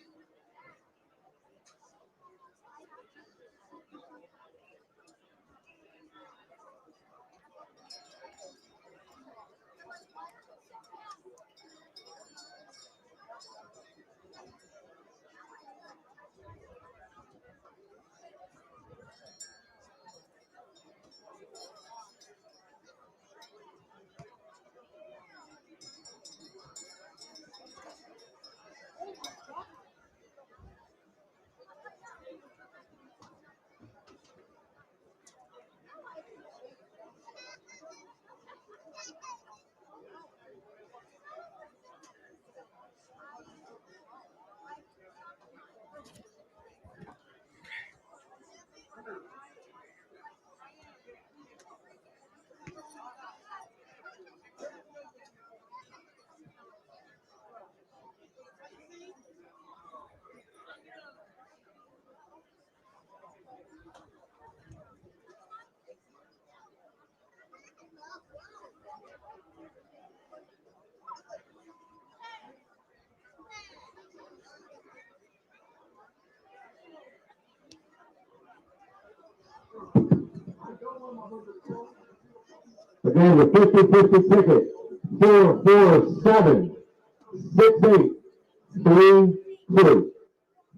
the 50-50 ticket, 447 6832.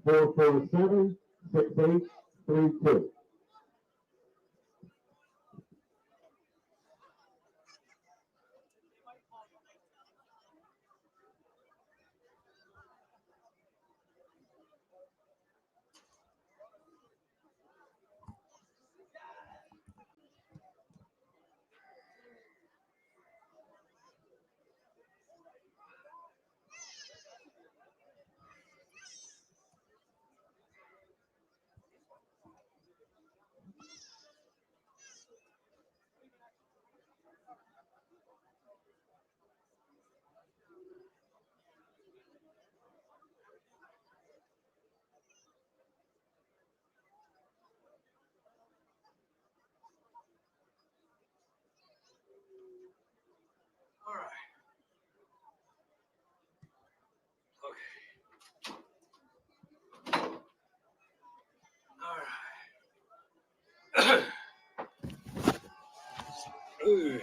447 6832. All right. Okay. All right. Ooh.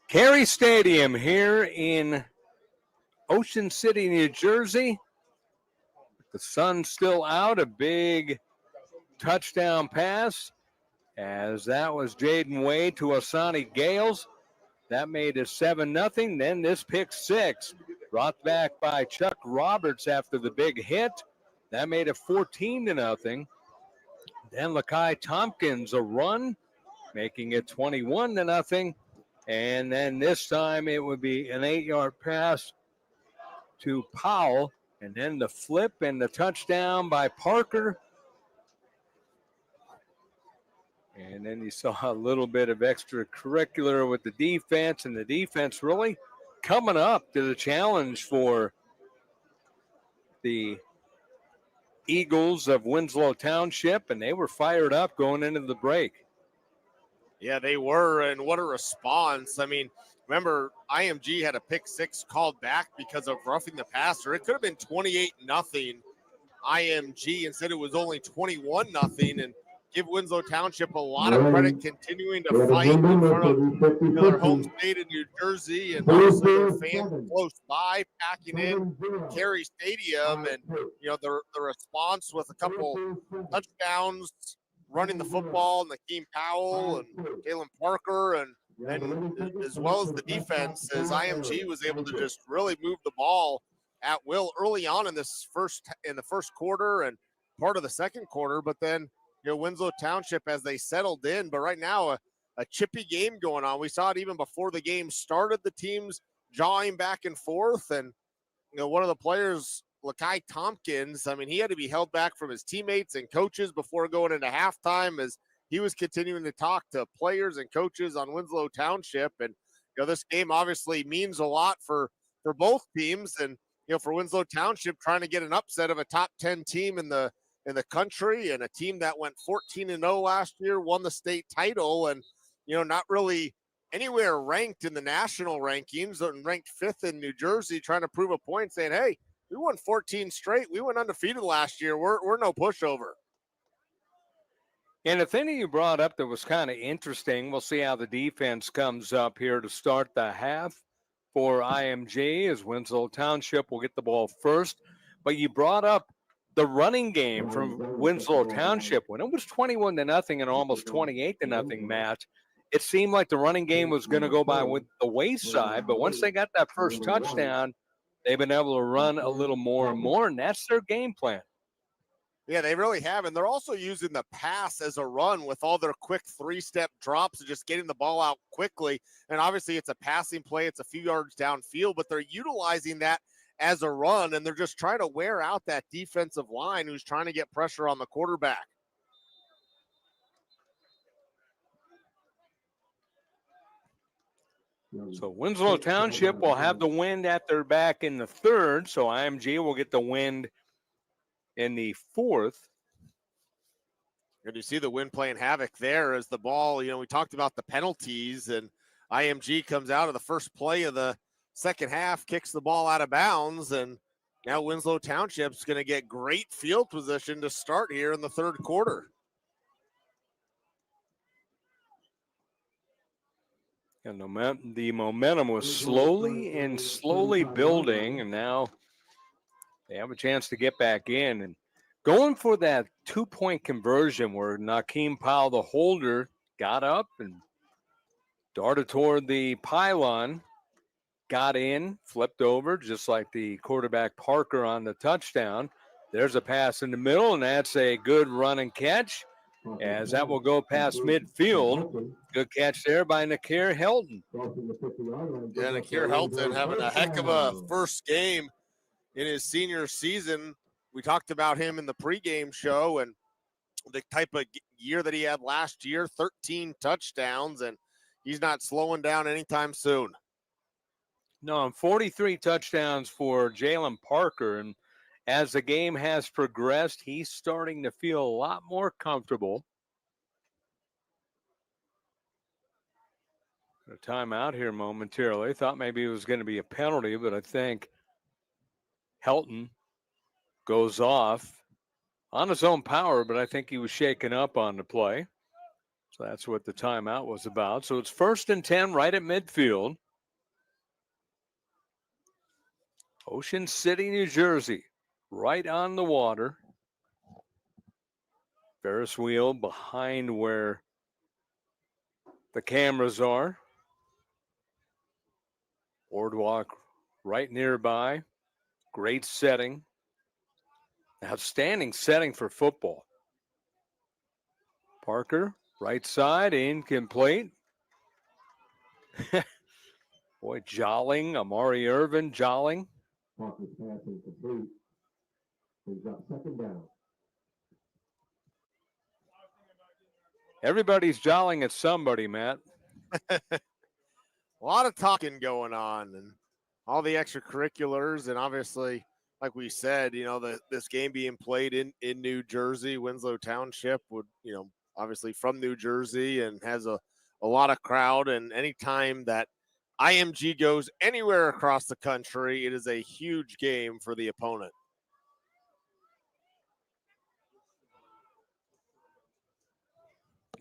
Cary Stadium here in Ocean City, New Jersey. The sun's still out. A big touchdown pass, as that was Jaden Wade to Asani Gales. That made it 7-0. Then this pick six brought back by Chuck Roberts after the big hit. That made it 14-0. Then Lakai Tompkins a run, making it 21-0. And then this time it would be an 8-yard pass to Powell. And then the flip and the touchdown by Parker. And then you saw a little bit of extracurricular with the defense, and the defense really coming up to the challenge for the Eagles of Winslow Township, and they were fired up going into the break. Yeah, they were, and what a response. I mean, remember, IMG had a pick six called back because of roughing the passer. It could have been 28-0 IMG. Instead, it was only 21-0, and give Winslow Township a lot of credit continuing to fight in front of their home state in New Jersey, and obviously their fans close by packing in Cary Stadium, and the response with a couple touchdowns, running the football, and Nakeem Powell and Jalen Parker, and as well as the defense, as IMG was able to just really move the ball at will early on in the first quarter and part of the second quarter, but then Winslow Township as they settled in. But right now a chippy game going on. We saw it even before the game started, the teams jawing back and forth, and one of the players, Lakai Tompkins, I mean, he had to be held back from his teammates and coaches before going into halftime as he was continuing to talk to players and coaches on Winslow Township. And this game obviously means a lot for both teams, and for Winslow Township trying to get an upset of a top 10 team in the country, and a team that went 14-0 last year, won the state title, and not really anywhere ranked in the national rankings, and ranked 5th in New Jersey, trying to prove a point, saying, hey, we won 14 straight. We went undefeated last year. We're no pushover. And the thing that you brought up that was kind of interesting, we'll see how the defense comes up here to start the half for IMG, as Winslow Township will get the ball first. But you brought up the running game from Winslow Township. When it was 21-0 and almost 28-0 match, it seemed like the running game was going to go by with the wayside. But once they got that first touchdown, they've been able to run a little more and more, and that's their game plan. Yeah, they really have. And they're also using the pass as a run with all their quick 3-step drops and just getting the ball out quickly. And obviously it's a passing play. It's a few yards downfield, but they're utilizing that as a run, and they're just trying to wear out that defensive line who's trying to get pressure on the quarterback. So Winslow Township will have the wind at their back in the third, so IMG will get the wind in the fourth. And you see the wind playing havoc there as the ball, we talked about the penalties, and IMG comes out of the first play of the second half, kicks the ball out of bounds, and now Winslow Township's going to get great field position to start here in the third quarter. And the momentum was slowly building, and now they have a chance to get back in. And going for that 2-point conversion where Nakeem Powell, the holder, got up and darted toward the pylon, got in, flipped over, just like the quarterback Parker on the touchdown. There's a pass in the middle, and that's a good run and catch, as that will go past midfield. Good catch there by Nakir Helton. Yeah, Nakir Helton having a heck of a first game in his senior season. We talked about him in the pregame show and the type of year that he had last year, 13 touchdowns, and he's not slowing down anytime soon. No, and 43 touchdowns for Jalen Parker. And as the game has progressed, he's starting to feel a lot more comfortable. A timeout here momentarily. Thought maybe it was going to be a penalty, but I think Helton goes off on his own power, but I think he was shaken up on the play. So that's what the timeout was about. So it's 1st and 10 right at midfield. Ocean City, New Jersey, right on the water. Ferris wheel behind where the cameras are. Boardwalk right nearby. Great setting. Outstanding setting for football. Parker, right side, incomplete. Boy, jolling, Amari Irvin jolling. Parker's pass incomplete. He's got 2nd down. Everybody's jolling at somebody, Matt. A lot of talking going on and all the extracurriculars. And obviously, like we said, this game being played in New Jersey, Winslow Township would, obviously from New Jersey and has a lot of crowd. And anytime that IMG goes anywhere across the country, it is a huge game for the opponent.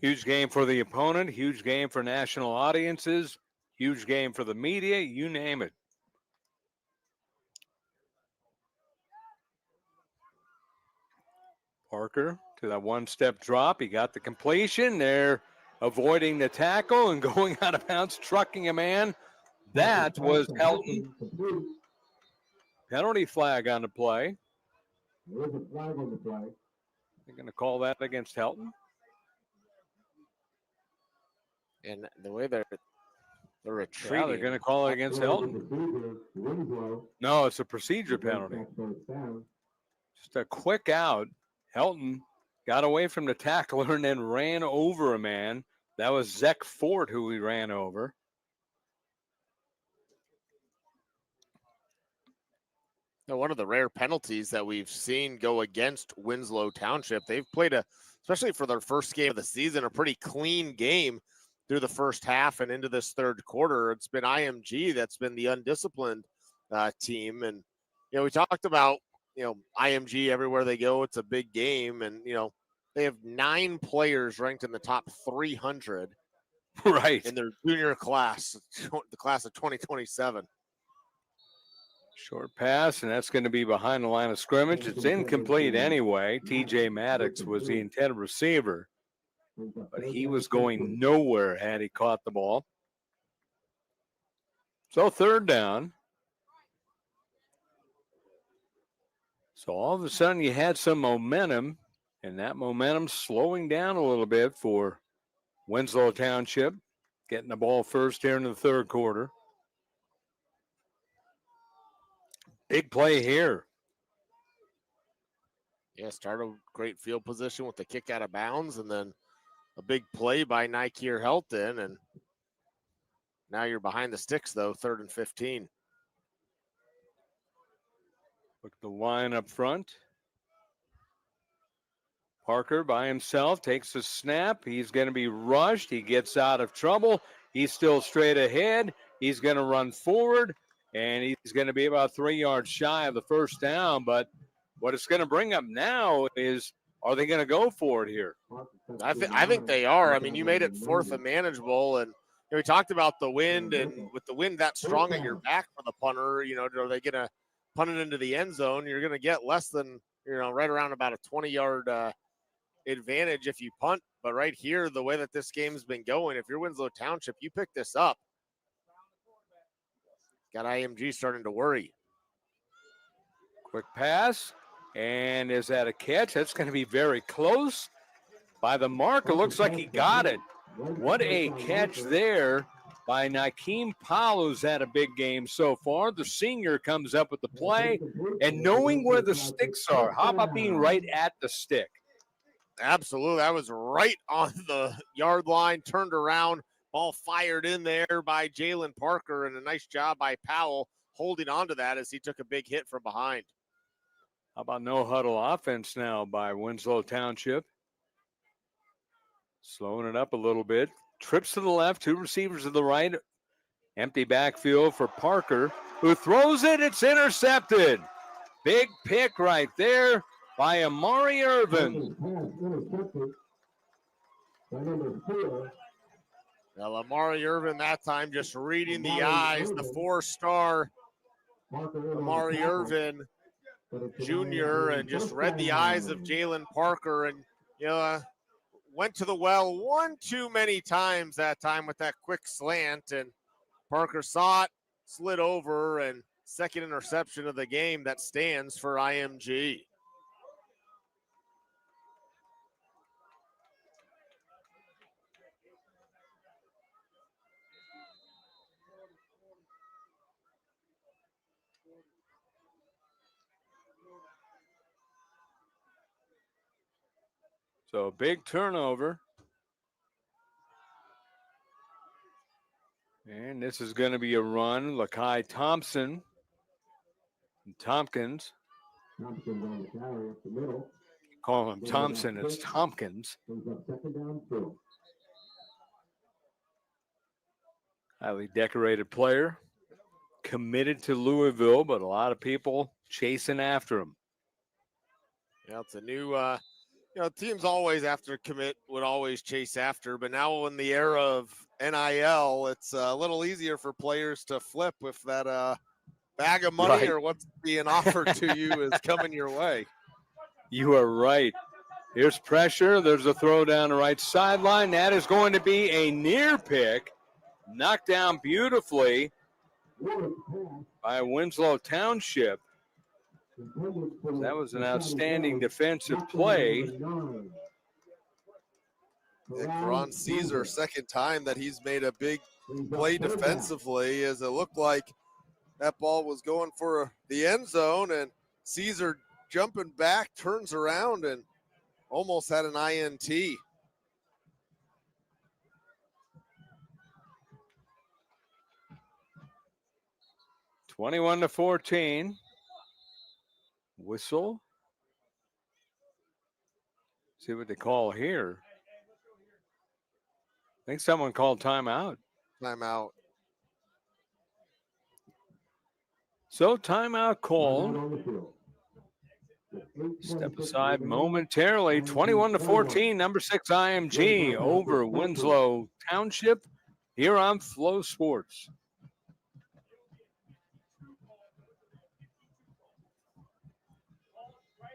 Huge game for the opponent, huge game for national audiences, huge game for the media, you name it. Parker to that one-step drop. He got the completion there, avoiding the tackle and going out of bounds, trucking a man. That was Helton. Penalty flag on the play. There is a flag on the play. They're going to call that against Helton. And the way they're retreating. Yeah, they're going to call it against Helton. No, it's a procedure penalty. Just a quick out. Helton got away from the tackler and then ran over a man. That was Zach Ford who he ran over. Now, one of the rare penalties that we've seen go against Winslow Township. They've played especially for their first game of the season, a pretty clean game through the first half and into this 3rd quarter. It's been IMG that's been the undisciplined team. And, we talked about, IMG everywhere they go, it's a big game. And, they have 9 players ranked in the top 300 right in their junior class, the class of 2027. Short pass, and that's going to be behind the line of scrimmage. It's incomplete anyway. TJ Maddox was the intended receiver, but he was going nowhere had he caught the ball. So 3rd down. So all of a sudden you had some momentum, and that momentum slowing down a little bit for Winslow Township, getting the ball first here in the 3rd quarter. Big play here. Yeah, start a great field position with the kick out of bounds, and then a big play by Nike Helton, and now you're behind the sticks, though, 3rd and 15. Look at the line up front. Parker by himself takes a snap. He's going to be rushed. He gets out of trouble. He's still straight ahead. He's going to run forward, and he's going to be about 3 yards shy of the 1st down. But what it's going to bring up now is, are they going to go for it here? I think they are. I mean, you made it 4th and manageable, and we talked about the wind, and with the wind that strong at your back for the punter, are they going to punt it into the end zone? You're going to get less than, right around about a 20-yard advantage if you punt. But right here, the way that this game's been going, if you're Winslow Township, you pick this up. Got IMG starting to worry. Quick pass, and is that a catch? That's going to be very close. By the mark, it looks like he got it. What a catch there by Nakeem Powell, who's had a big game so far. The senior comes up with the play, and knowing where the sticks are. How about being right at the stick? Absolutely. That was right on the yard line, turned around, ball fired in there by Jalen Parker, and a nice job by Powell holding on to that as he took a big hit from behind. How about no huddle offense now by Winslow Township? Slowing it up a little bit. Trips to the left, two receivers to the right. Empty backfield for Parker, who throws it. It's intercepted. Big pick right there by Amari Irvin. Now, Amari Irvin that time just reading the eyes, the 4-star Amari Irvin Jr., and just read the eyes of Jalen Parker, and went to the well one too many times that time with that quick slant, and Parker saw it, slid over, and second interception of the game that stands for IMG. So big turnover. And this is going to be a run. Lakai Thompson and Tompkins. Call him Thompson, it's Tompkins. Highly decorated player. Committed to Louisville, but a lot of people chasing after him. Yeah, it's a new, teams always after commit would always chase after, but now in the era of NIL, it's a little easier for players to flip if that bag of money or what's being offered to you is coming your way. You are right. Here's pressure. There's a throw down the right sideline. That is going to be a near pick. Knocked down beautifully by Winslow Township. That was an outstanding defensive play. Ron Caesar, second time that he's made a big play defensively, as it looked like that ball was going for the end zone, and Caesar jumping back, turns around, and almost had an INT. (21-14). Whistle. See what they call here. I think someone called timeout. Timeout. So timeout called. Step aside momentarily. 21-14. Number 6 IMG over Winslow Township here on Flow Sports.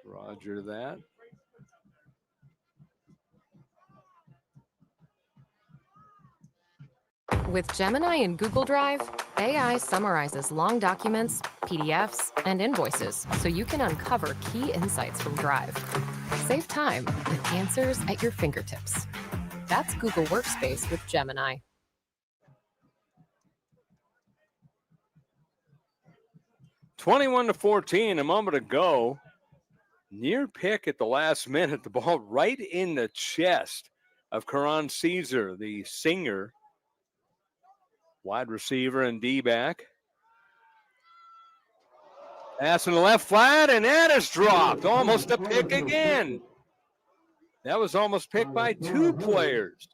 Roger that. With Gemini and Google Drive, AI summarizes long documents, PDFs, and invoices so you can uncover key insights from Drive. Save time with answers at your fingertips. That's Google Workspace with Gemini. (21-14). A moment ago. Near pick at the last minute. The ball right in the chest of Karan Caesar, the singer. Wide receiver and D-back. Pass in the left flat, and that is dropped. Almost a pick again. That was almost picked by two players.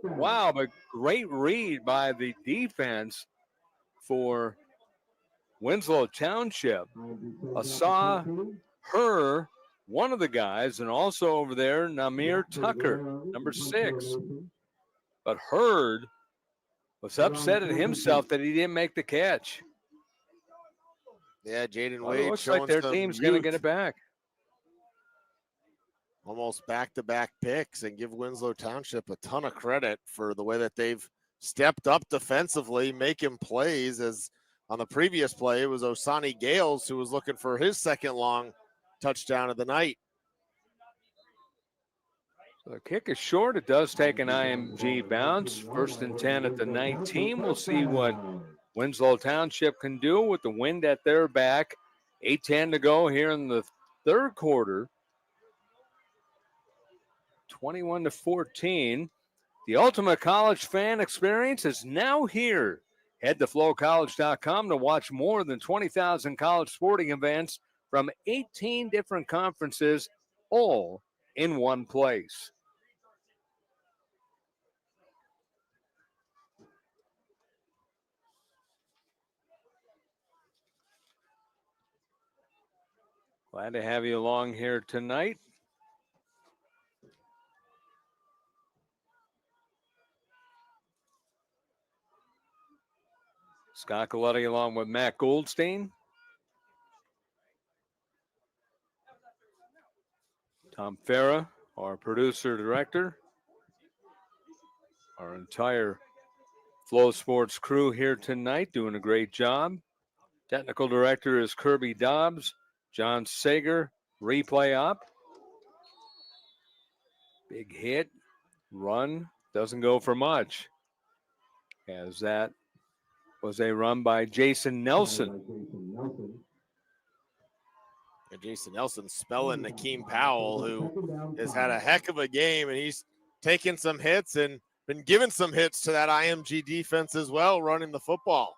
Wow, but great read by the defense for Winslow Township. I saw her, one of the guys, and also over there, Namir Tucker, number 6. But Hurd was upset at himself that he didn't make the catch. Yeah, Jaden Well, Wade it looks like their team's going to get it back. Almost back-to-back picks, and give Winslow Township a ton of credit for the way that they've stepped up defensively, making plays. As on the previous play, it was Osani Gales who was looking for his second long touchdown of the night. The kick is short. It does take an IMG bounce. 1st and 10 at the 19. We'll see what Winslow Township can do with the wind at their back. 8:10 to go here in the third quarter. 21-14. The ultimate college fan experience is now here. Head to flowcollege.com to watch more than 20,000 college sporting events from 18 different conferences, all in one place. Glad to have you along here tonight. Scott Coletti along with Matt Goldstein. Tom Farah, our producer director. Our entire Flow Sports crew here tonight doing a great job. Technical director is Kirby Dobbs. John Sager, replay op. Big hit, run, doesn't go for much. As that was a run by Jason Nelson. And Jason Nelson spelling Nakeem Powell, who has had a heck of a game, and he's taken some hits and been giving some hits to that IMG defense as well, running the football.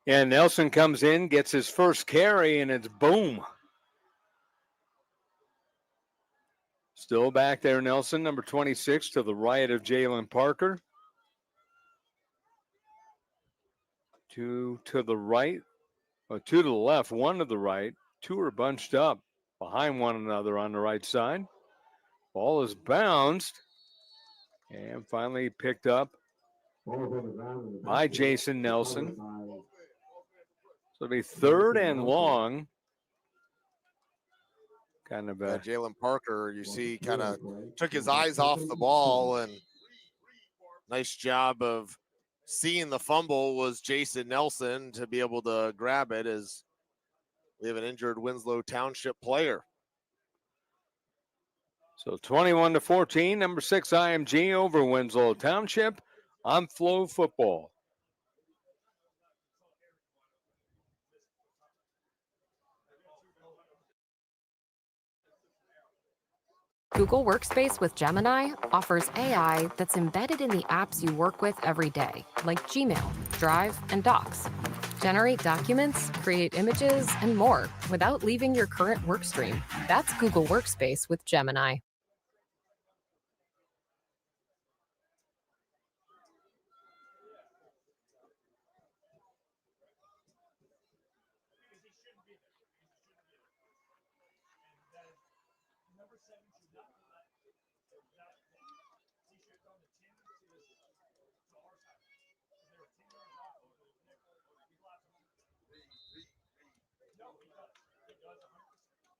And Nelson comes in, gets his first carry, and it's boom. Still back there, Nelson, number 26, to the right of Jalen Parker. Two to the right, or two to the left, one to the right. Two are bunched up behind one another on the right side. Ball is bounced and finally picked up by Jason Nelson. So it'll be third and long. Kind of a Jalen Parker, you see, kind of took his eyes off the ball, and nice job of seeing the fumble was Jason Nelson to be able to grab it, as we have an injured Winslow Township player. So 21-14, number 6 IMG over Winslow Township on Flow Football. Google Workspace with Gemini offers AI that's embedded in the apps you work with every day, like Gmail, Drive, and Docs. Generate documents, create images, and more without leaving your current work stream. That's Google Workspace with Gemini.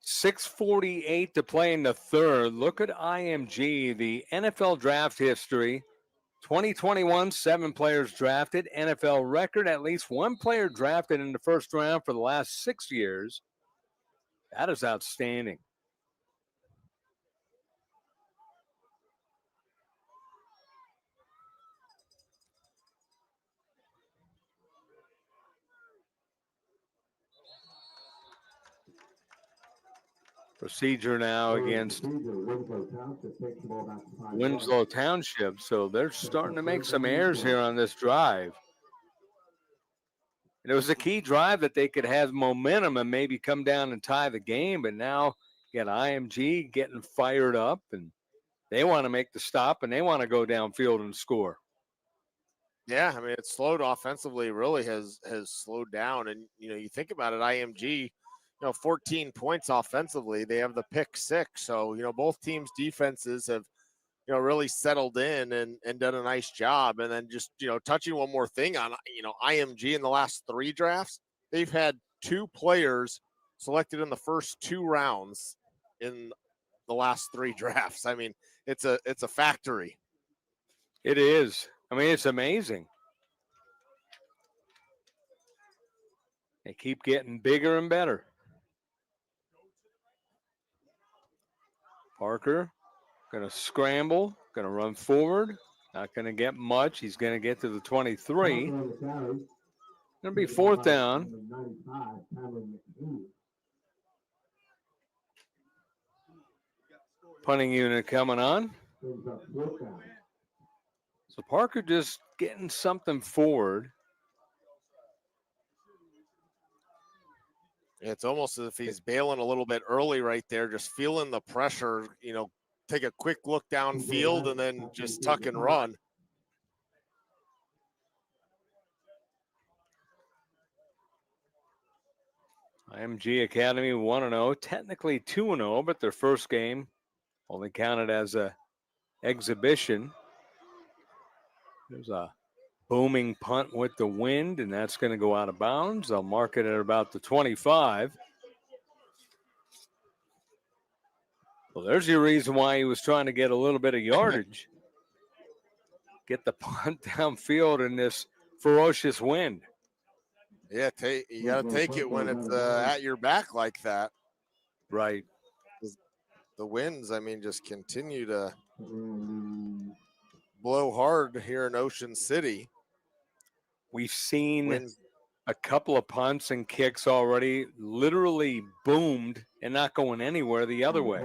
.648 to play in the third. Look at IMG, the NFL draft history. 2021, 7 players drafted. NFL record, at least 1 player drafted in the first round for the last 6 years. That is outstanding. Procedure now against Winslow Township. So they're starting to make some errors here on this drive. And it was a key drive that they could have momentum and maybe come down and tie the game. But now you got IMG getting fired up, and they want to make the stop, and they want to go downfield and score. Yeah, I mean, it's slowed offensively, really has slowed down. And, you know, you think about it, IMG, 14 points offensively. They have the pick 6. So, both teams' defenses have, really settled in and done a nice job. And then just, touching one more thing on, IMG in the last 3 drafts, they've had 2 players selected in the first 2 rounds in the last 3 drafts. I mean, it's a factory. It is. I mean, it's amazing. They keep getting bigger and better. Parker going to scramble, going to run forward. Not going to get much. He's going to get to the 23. Going to be 4th down. Punting unit coming on. So Parker just getting something forward. It's almost as if he's bailing a little bit early right there, just feeling the pressure, take a quick look downfield and then just tuck and run. IMG Academy 1-0, technically 2-0, but their first game only counted as a exhibition. There's a booming punt with the wind, and that's going to go out of bounds. They'll mark it at about the 25. Well, there's your reason why he was trying to get a little bit of yardage. Get the punt downfield in this ferocious wind. Yeah, you got to take it when it's at your back like that. Right. The winds, I mean, just continue to blow hard here in Ocean City. We've seen Winds. a couple of punts and kicks already literally boomed and not going anywhere the other way.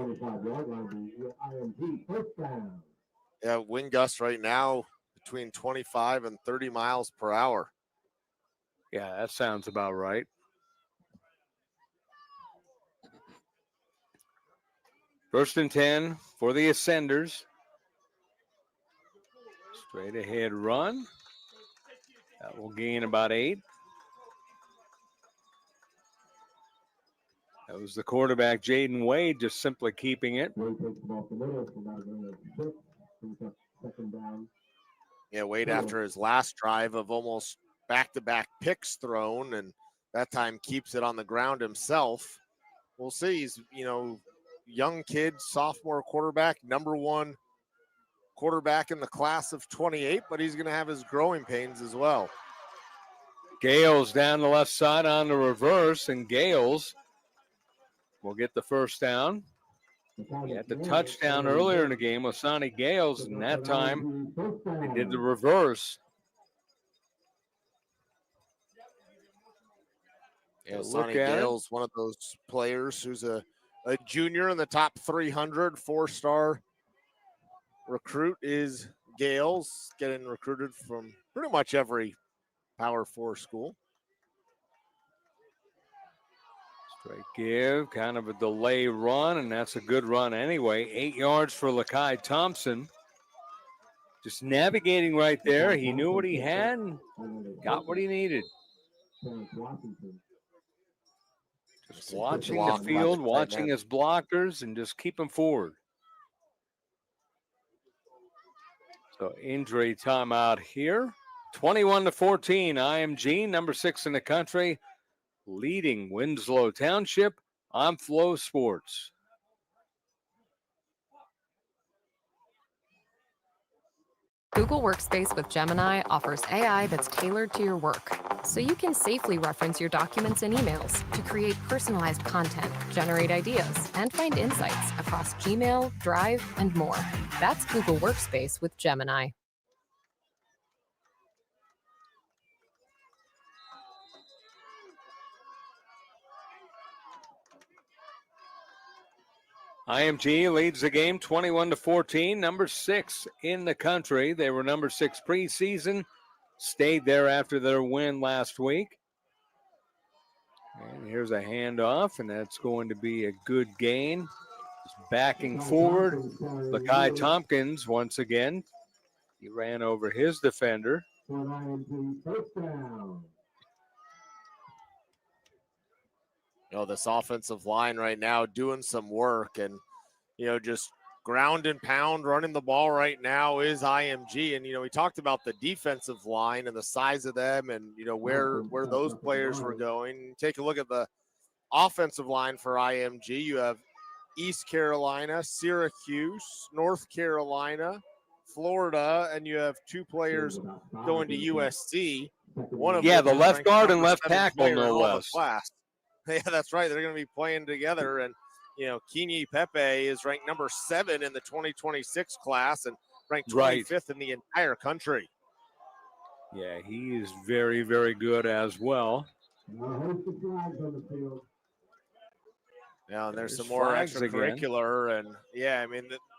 Yeah, wind gusts right now between 25 and 30 miles per hour. Yeah, that sounds about right. First and 10 for the Ascenders. Straight ahead run. That will gain about 8. That was the quarterback, Jaden Wade, just simply keeping it. Yeah, Wade after his last drive of almost back-to-back picks thrown, and that time keeps it on the ground himself. We'll see. He's, young kid, sophomore quarterback, number 1 quarterback in the class of 28, but he's going to have his growing pains as well. Gales down the left side on the reverse, and Gales will get the first down. He had the touchdown earlier in the game with Sonny Gales, and that time they did the reverse. Yeah, Sonny Gales, one of those players who's a junior in the top 300, 4-star recruit is Gales, getting recruited from pretty much every Power 4 school. Straight give, kind of a delay run, and that's a good run anyway. 8 yards for Lakai Thompson. Just navigating right there. He knew what he had and got what he needed. Just watching the field, watching his blockers, and just keep him forward. So injury timeout here. 21-14, IMG, number 6 in the country, leading Winslow Township on Flow Sports. Google Workspace with Gemini offers AI that's tailored to your work, so you can safely reference your documents and emails to create personalized content, generate ideas, and find insights across Gmail, Drive, and more. That's Google Workspace with Gemini. IMG leads the game 21-14, number 6 in the country. They were number 6 preseason, stayed there after their win last week. And here's a handoff, and that's going to be a good gain. Just backing forward, Lakai Tompkins once again. He ran over his defender. This offensive line right now doing some work, and, just ground and pound running the ball right now is IMG. And, we talked about the defensive line and the size of them and, where those players were going. Take a look at the offensive line for IMG. You have East Carolina, Syracuse, North Carolina, Florida, and you have 2 players going to USC. One of the left guard and left tackle, no less. Yeah, that's right. They're going to be playing together. And, Kini Pepe is ranked number 7 in the 2026 class and ranked 25th in the entire country. Yeah, he is very, very good as well. Yeah, and there's some more extracurricular. And,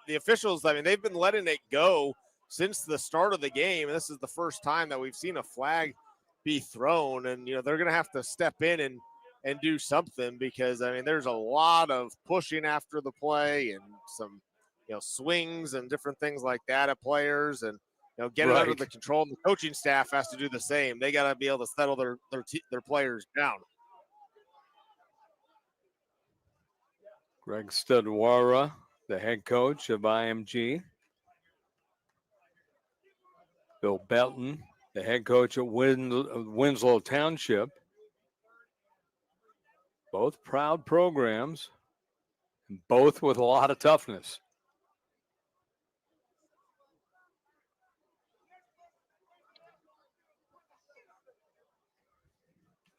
the officials, they've been letting it go since the start of the game. And this is the first time that we've seen a flag be thrown. And, they're going to have to step in and do something because, there's a lot of pushing after the play and some, swings and different things like that at players and, get it under the control. And the coaching staff has to do the same. They got to be able to settle their players down. Greg Studwara, the head coach of IMG. Bill Belton, the head coach at Winslow Township. Both proud programs, and both with a lot of toughness.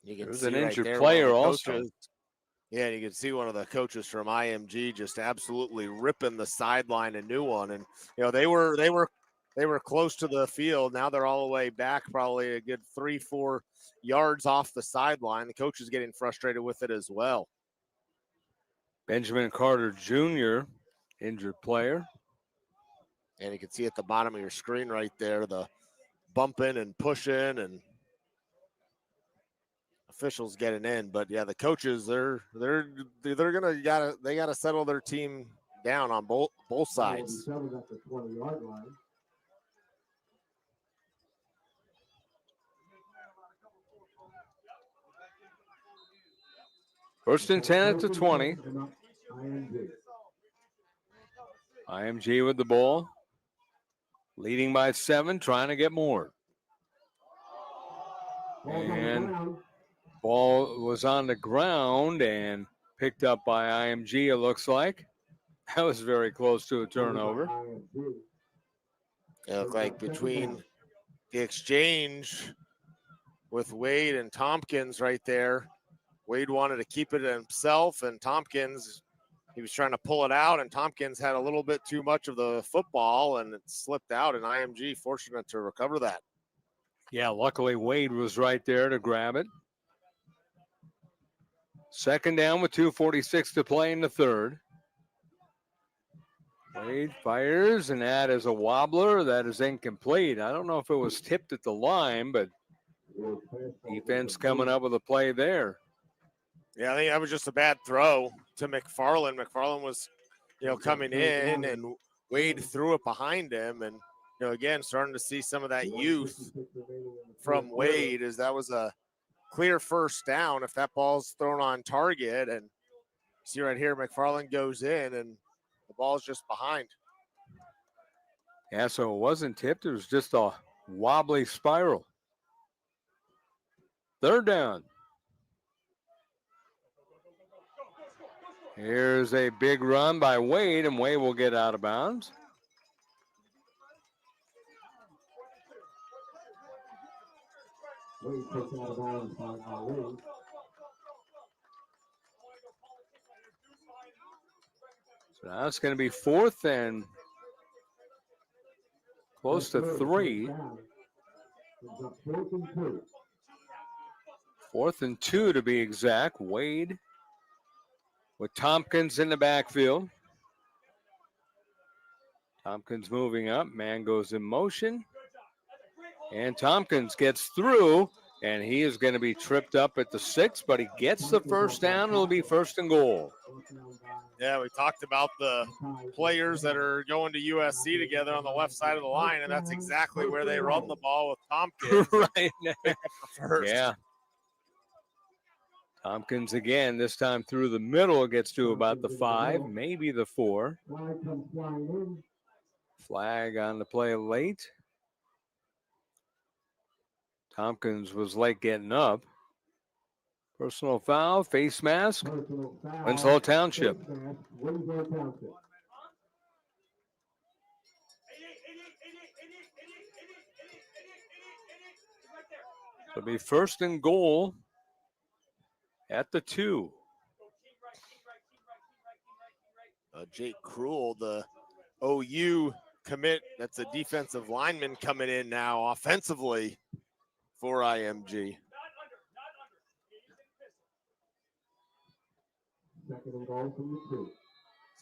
You can There's see an right injured there player one of the also. coaches. Yeah, you can see one of the coaches from IMG just absolutely ripping the sideline a new one. And they were close to the field. Now they're all the way back, probably a good 3-4 yards off the sideline. The coach is getting frustrated with it as well. Benjamin Carter Jr., injured player. And you can see at the bottom of your screen right there the bumping and pushing and officials getting in. But yeah, the coaches they're gotta settle their team down on both sides. 47 at the 20-yard line. First and 10 at the 20. IMG. IMG with the ball. Leading by 7, trying to get more. And ball was on the ground and picked up by IMG, it looks like. That was very close to a turnover. It looked like between the exchange with Wade and Tompkins right there, Wade wanted to keep it himself, and Tompkins, he was trying to pull it out, and Tompkins had a little bit too much of the football, and it slipped out, and IMG fortunate to recover that. Yeah, luckily Wade was right there to grab it. Second down with 2:46 to play in the third. Wade fires, and that is a wobbler. That is incomplete. I don't know if it was tipped at the line, but defense coming up with a play there. Yeah, I think that was just a bad throw to McFarland. McFarland was, coming in, and Wade threw it behind him. And, again, starting to see some of that youth from Wade, as that was a clear first down if that ball's thrown on target. And see right here, McFarland goes in, and the ball's just behind. Yeah, so it wasn't tipped. It was just a wobbly spiral. Third down. Here's a big run by Wade, and Wade will get out of bounds. Wade takes out of bounds by Wade. So now it's going to be fourth and close to 3. Fourth and 2 to be exact. Wade with Tompkins in the backfield. Tompkins moving up. Man goes in motion. And Tompkins gets through, and he is going to be tripped up at the 6, but he gets the first down. It'll be first and goal. Yeah, we talked about the players that are going to USC together on the left side of the line, and that's exactly where they run the ball with Tompkins. Right. Pick up the first. Yeah. Tompkins again, this time through the middle, gets to about the 5, maybe the 4. Flag on the play late. Tompkins was late getting up. Personal foul, face mask, Winslow Township. It'll be first and goal at the 2. Jake Krull, the OU commit, that's a defensive lineman coming in now offensively for IMG.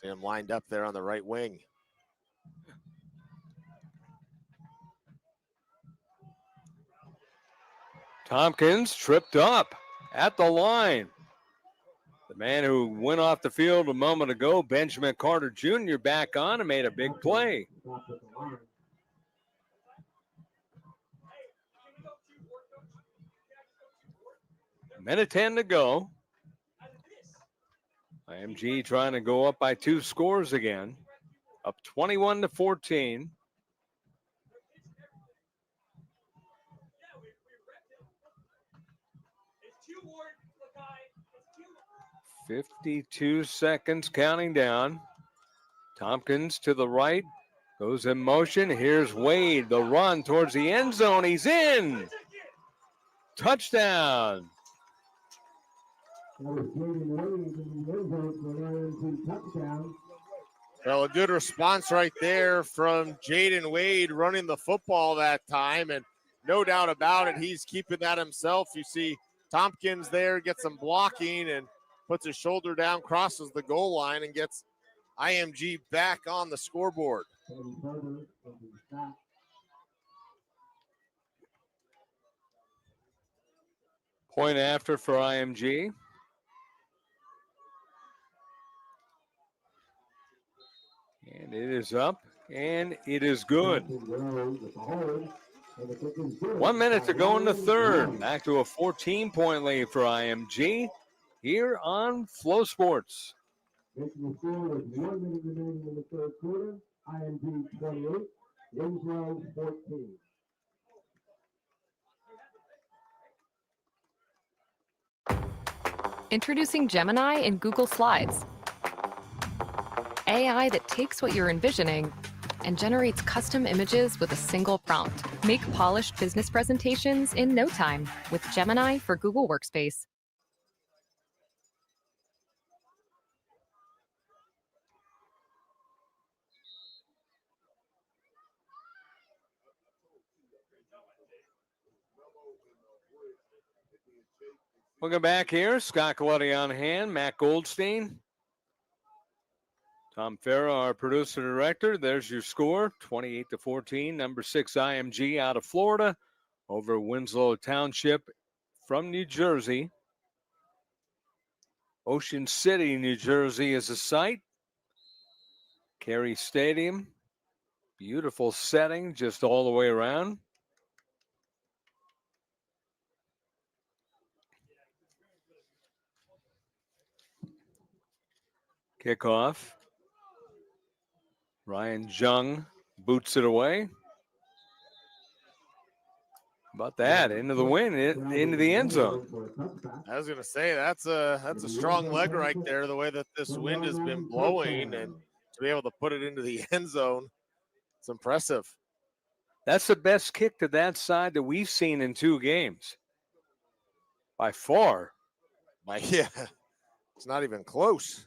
See him lined up there on the right wing. Tompkins tripped up at the line. The man who went off the field a moment ago, Benjamin Carter Jr., back on and made a big play. Minute 10 to go. IMG trying to go up by 2 scores again, up 21-14. It's two Ward, Lakai. It's two. 52 seconds counting down. Tompkins to the right, goes in motion. Here's Wade, the run towards the end zone. He's in. Touchdown. Well, a good response right there from Jaden Wade running the football that time, and no doubt about it, he's keeping that himself. You see Tompkins there gets some blocking and puts his shoulder down, crosses the goal line, and gets IMG back on the scoreboard. Point after for IMG. And it is up, and it is good. 1 minute to go in the third. Back to a 14-point lead for IMG here on Flow Sports. Making the score with 1 minute remaining in the third quarter. IMG 28, Winslow 14. Introducing Gemini in Google Slides. AI that takes what you're envisioning and generates custom images with a single prompt. Make polished business presentations in no time with Gemini for Google Workspace. Welcome back here. Scott Coletti on hand, Matt Goldstein. Tom Farrow, our producer director. There's your score, 28-14. Number 6 IMG out of Florida over Winslow Township from New Jersey. Ocean City, New Jersey is the site. Cary Stadium. Beautiful setting just all the way around. Kickoff. Ryan Jung boots it away. How about that, into the win, into the end zone. I was going to say that's a strong leg right there, the way that this wind has been blowing, and to be able to put it into the end zone, it's impressive. That's the best kick to that side that we've seen in 2 games. By far. Yeah, it's not even close.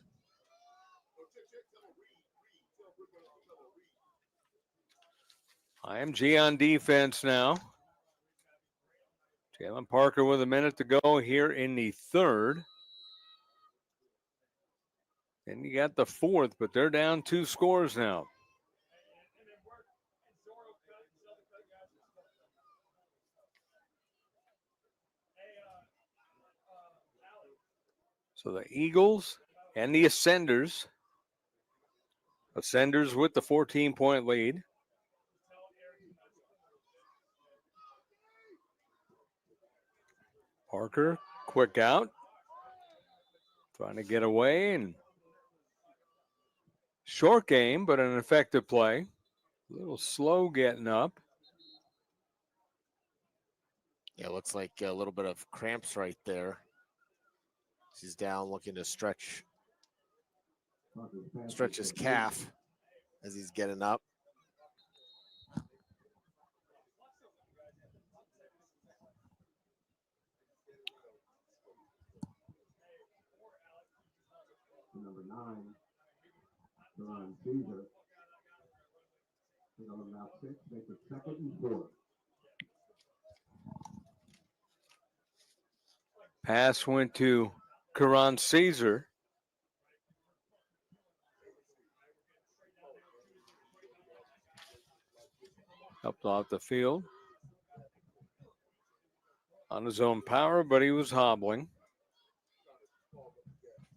IMG on defense now. Jalen Parker with a minute to go here in the third. And you got the fourth, but they're down 2 scores now. So the Eagles and the Ascenders. Ascenders with the 14-point lead. Parker, quick out. Trying to get away, and short game, but an effective play. A little slow getting up. Yeah, looks like a little bit of cramps right there. He's down looking to stretch his calf as he's getting up. Number 9, Ron Caesar. Now 6, make it 2nd and 4. Pass went to Karan Caesar. Up off the field. On his own power, but he was hobbling.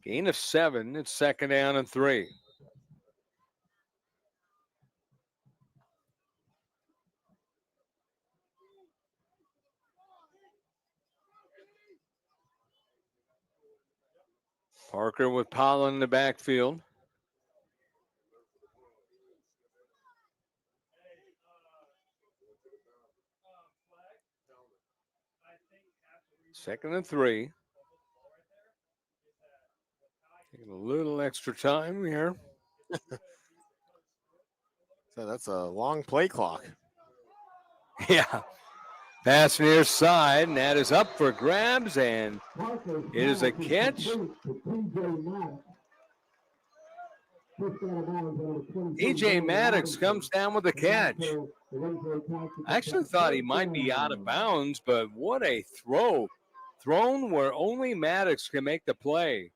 Gain of 7. It's 2nd down and 3. Parker with Powell in the backfield. Second and 3. Taking a little extra time here. So that's a long play clock. Yeah. Pass near side, and that is up for grabs, and it is a catch. TJ Maddox comes down with a catch. I actually thought he might be out of bounds, but what a throw. Thrown where only Maddox can make the play.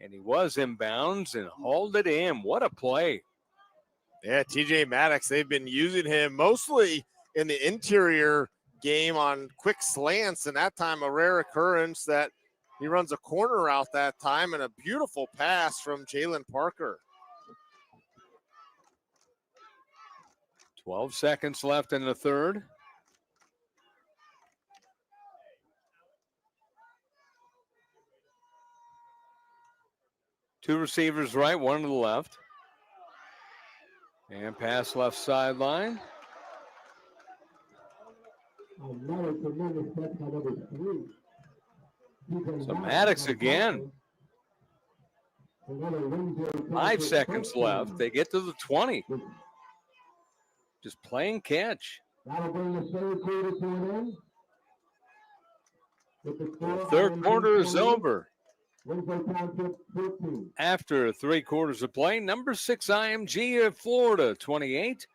And he was in bounds and hauled it in. What a play. Yeah, TJ Maddox, they've been using him mostly in the interior game on quick slants, and that time a rare occurrence that he runs a corner out that time, and a beautiful pass from Jalen Parker. 12 seconds left in the third. Two receivers right, one to the left. And pass left sideline. So Maddox again. 5 seconds left. They get to the 20. Just playing catch. The third quarter is over. After 3 quarters of play, number 6 IMG of Florida 28,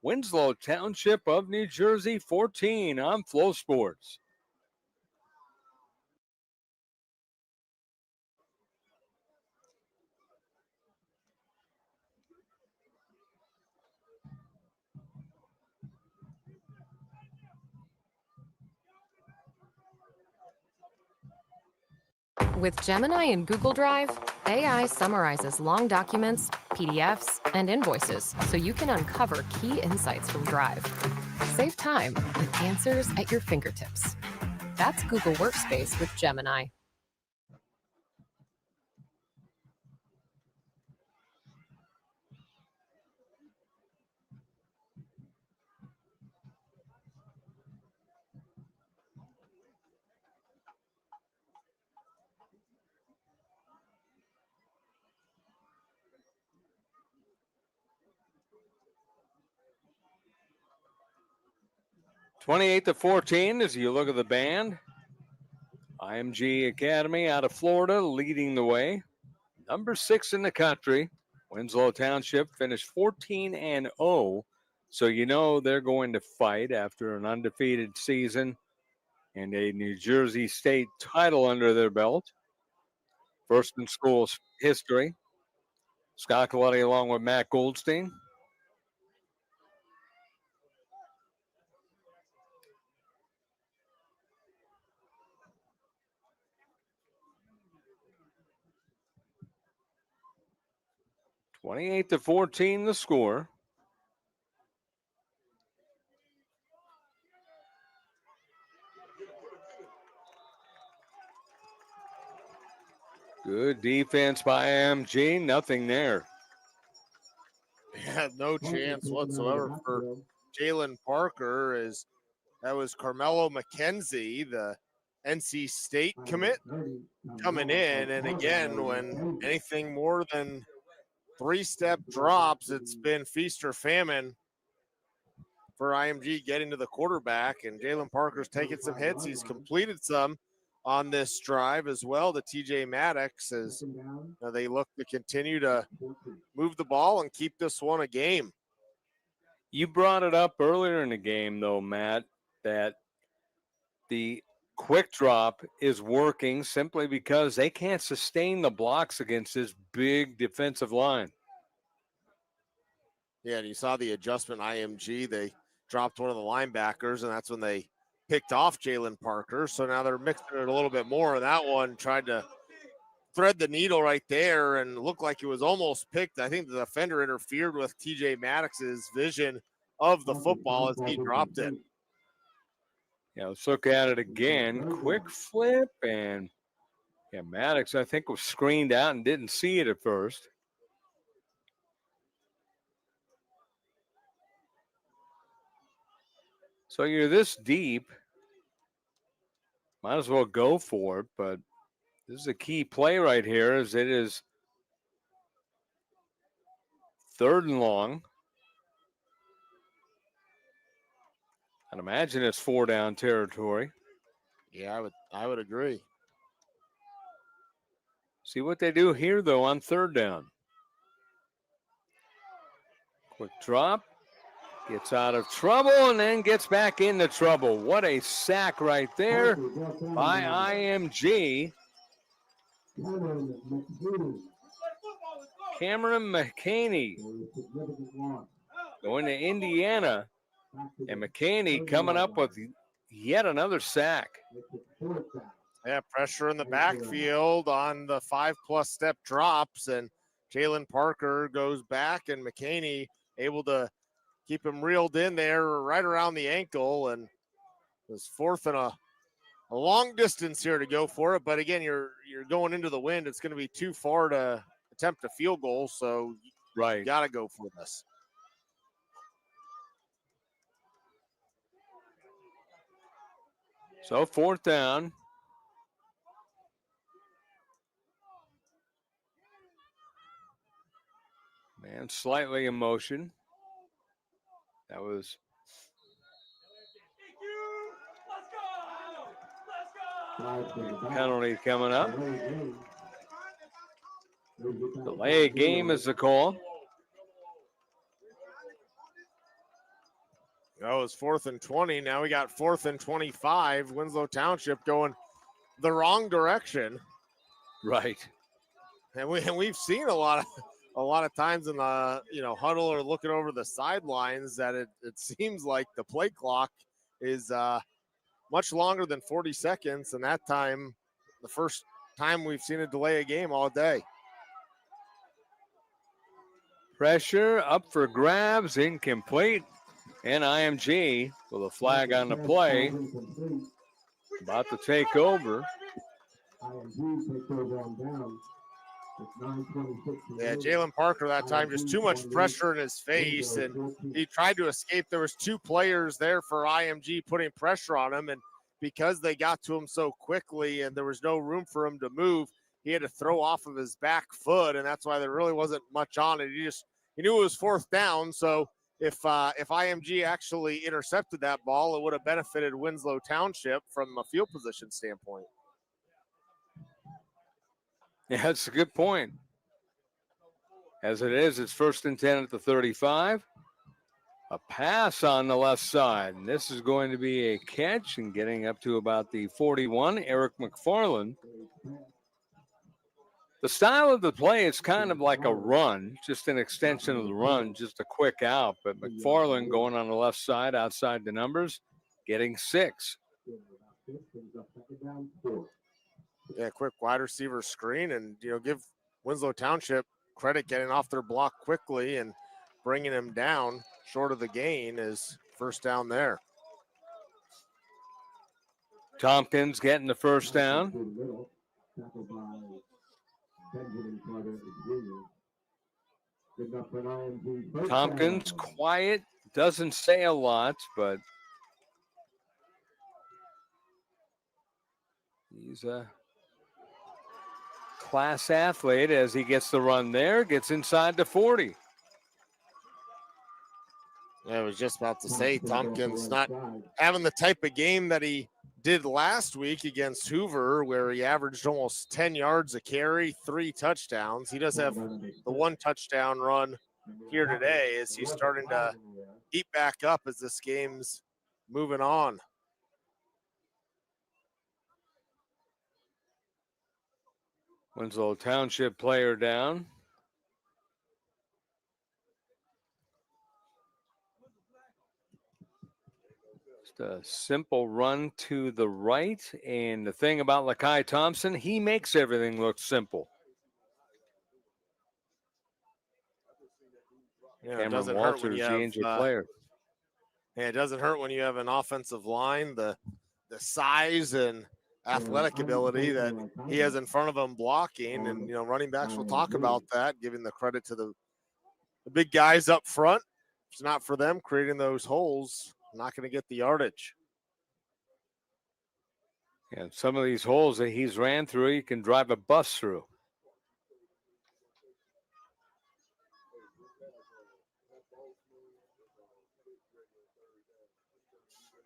Winslow Township of New Jersey 14 on Flow Sports. With Gemini and Google Drive, AI summarizes long documents, PDFs, and invoices so you can uncover key insights from Drive. Save time with answers at your fingertips. That's Google Workspace with Gemini. (28-14) as you look at the band. IMG Academy out of Florida leading the way. Number 6 in the country. Winslow Township finished 14-0. So you know they're going to fight after an undefeated season and a New Jersey State title under their belt. First in school history. Scott Coletti along with Matt Goldstein. (28-14) the score. Good defense by IMG. Nothing there. Had no chance whatsoever for Jalen Parker. As that was Carmelo McKenzie, the NC State commit, coming in. And again, when anything more than 3-step drops, it's been feast or famine for IMG getting to the quarterback. And Jalen Parker's taken some hits. He's completed some on this drive as well to TJ Maddox, as they look to continue to move the ball and keep this one a game. You brought it up earlier in the game, though, Matt, that the quick drop is working simply because they can't sustain the blocks against this big defensive line. Yeah, and you saw the adjustment IMG. They dropped one of the linebackers, and that's when they picked off Jalen Parker. So now they're mixing it a little bit more. And that one tried to thread the needle right there and looked like it was almost picked. I think the defender interfered with TJ Maddox's vision of the football as he dropped it. Yeah, let's look at it again. Quick flip and Yeah, Maddox, I think, was screened out and didn't see it at first. So you're this deep, might as well go for it, but this is a key play right here as it is 3rd and long. I'd imagine it's 4 down territory. Yeah, I would agree. See what they do here, though, on 3rd down. Quick drop. Gets out of trouble and then gets back into trouble. What a sack right there by IMG. Cameron McCaney going to Indiana. And McCaney coming up with yet another sack. Yeah, pressure in the backfield on the 5+ step drops, and Jalen Parker goes back, and McCaney able to keep him reeled in there right around the ankle, and was 4th and a long distance here to go for it. But again, you're going into the wind. It's going to be too far to attempt a field goal, so you got to go for this. So 4th down. Man, slightly in motion. That was penalty coming up. Delay of game is the call. Oh, it's 4th and 20. Now we got 4th and 25. Winslow Township going the wrong direction. Right. And we've seen a lot of times in the huddle or looking over the sidelines that it seems like the play clock is much longer than 40 seconds, and that time, the first time we've seen a delay a game all day. Pressure up for grabs, incomplete, and IMG with a flag on the play, about to take over. Yeah, Jalen Parker that time, just too much pressure in his face, and he tried to escape. There was 2 players there for IMG putting pressure on him, and because they got to him so quickly and there was no room for him to move, he had to throw off of his back foot, and that's why there really wasn't much on it. He knew it was 4th down, so if IMG actually intercepted that ball, it would have benefited Winslow Township from a field position standpoint. Yeah, that's a good point. As it is, it's 1st and 10 at the 35. A pass on the left side, and this is going to be a catch and getting up to about the 41, Eric McFarland. The style of the play is kind of like a run, just an extension of the run, just a quick out. But McFarland going on the left side, outside the numbers, getting 6. Yeah, quick wide receiver screen, and give Winslow Township credit getting off their block quickly and bringing him down short of the gain is 1st down there. Tompkins getting the 1st down. Tompkins quiet, doesn't say a lot, but he's a class athlete as he gets the run there, gets inside the 40. I was just about to say, Tompkins not having the type of game that he did last week against Hoover, where he averaged almost 10 yards a carry, 3 touchdowns. He does have the 1 touchdown run here today as he's starting to eat back up as this game's moving on. Winslow Township player down. Just a simple run to the right. And the thing about Lakai Thompson, he makes everything look simple. Yeah, Cameron Walters, the injured player. Yeah, it doesn't hurt when you have an offensive line, the size and athletic ability that he has in front of him blocking. And, running backs will talk about that, giving the credit to the big guys up front. If it's not for them creating those holes, not going to get the yardage. Yeah, some of these holes that he's ran through, you can drive a bus through.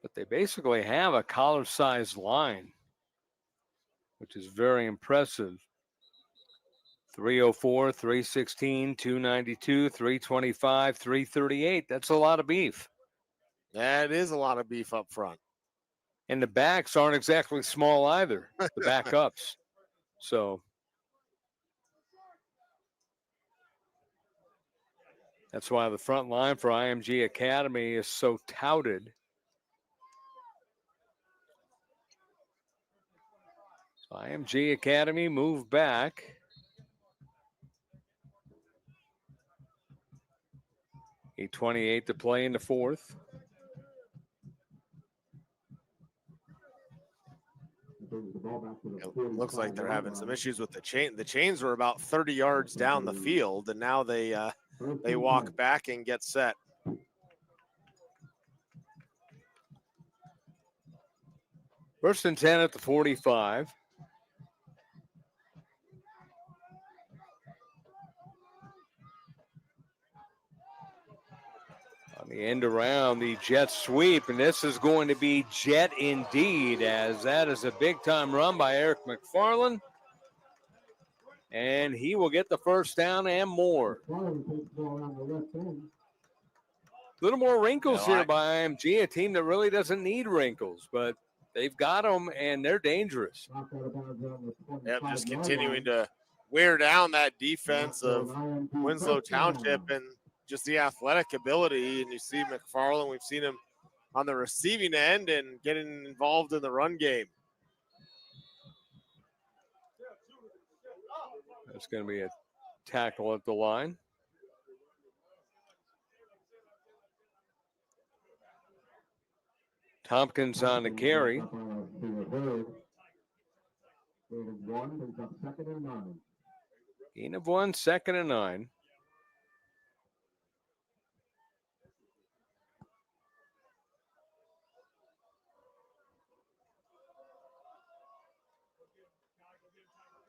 But they basically have a college-sized line, which is very impressive. 304, 316, 292, 325, 338. That's a lot of beef. That is a lot of beef up front. And the backs aren't exactly small either, the backups. So that's why the front line for IMG Academy is so touted. So IMG Academy move back. $8:28 to play in the fourth. It looks like they're having some issues with the chain. The chains were about 30 yards down the field, and now they walk back and get set. First and 10 at the 45. On the end around, the jet sweep, and this is going to be jet indeed, as that is a big-time run by Eric McFarland. And he will get the first down and more. A little more wrinkles here by IMG, a team that really doesn't need wrinkles, but they've got them, and they're dangerous. Yep, just continuing to wear down that defense of Winslow Township and just the athletic ability. And you see McFarland, we've seen him on the receiving end and getting involved in the run game. That's going to be a tackle at the line. Tompkins on the carry. Gain of 1, 2nd and 9.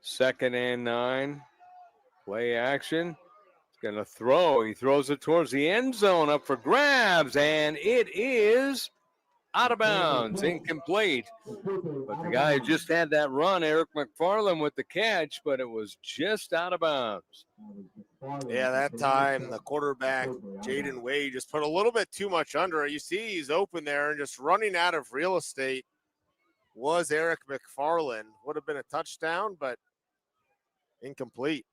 Second and 9. Play action. He's going to throw. He throws it towards the end zone, up for grabs, and it is out of bounds, incomplete. But the guy who just had that run, Eric McFarland, with the catch, but it was just out of bounds. Yeah, that time the quarterback, Jaden Wade, just put a little bit too much under it. You see he's open there and just running out of real estate was Eric McFarland. Would have been a touchdown, but incomplete.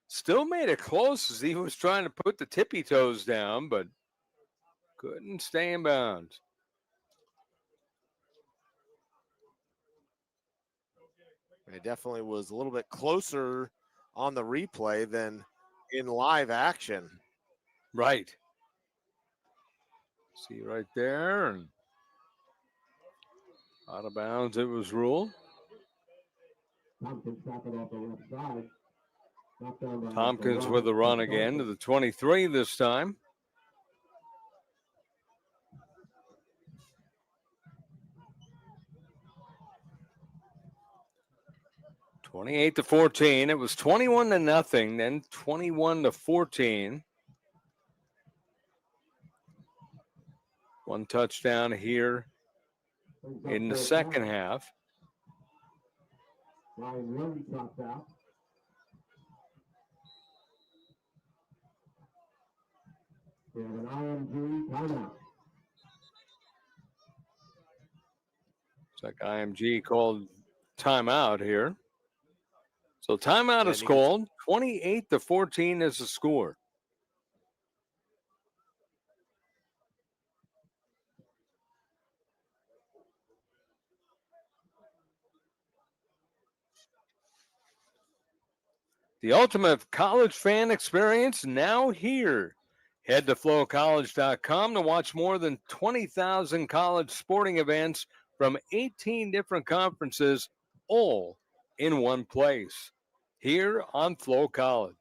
Still made it close as he was trying to put the tippy toes down, but couldn't stay in bounds. It definitely was a little bit closer on the replay than in live action. Right. See right there. And out of bounds it was ruled. Tompkins with the run again to the 23 this time. (28-14). It was 21-0, then 21-14. One touchdown here in the second half. We have an IMG timeout. It's like IMG called timeout here. So timeout is called. 28-14 is the score. The ultimate college fan experience now here. Head to flowcollege.com to watch more than 20,000 college sporting events from 18 different conferences, all in one place here on Flow College.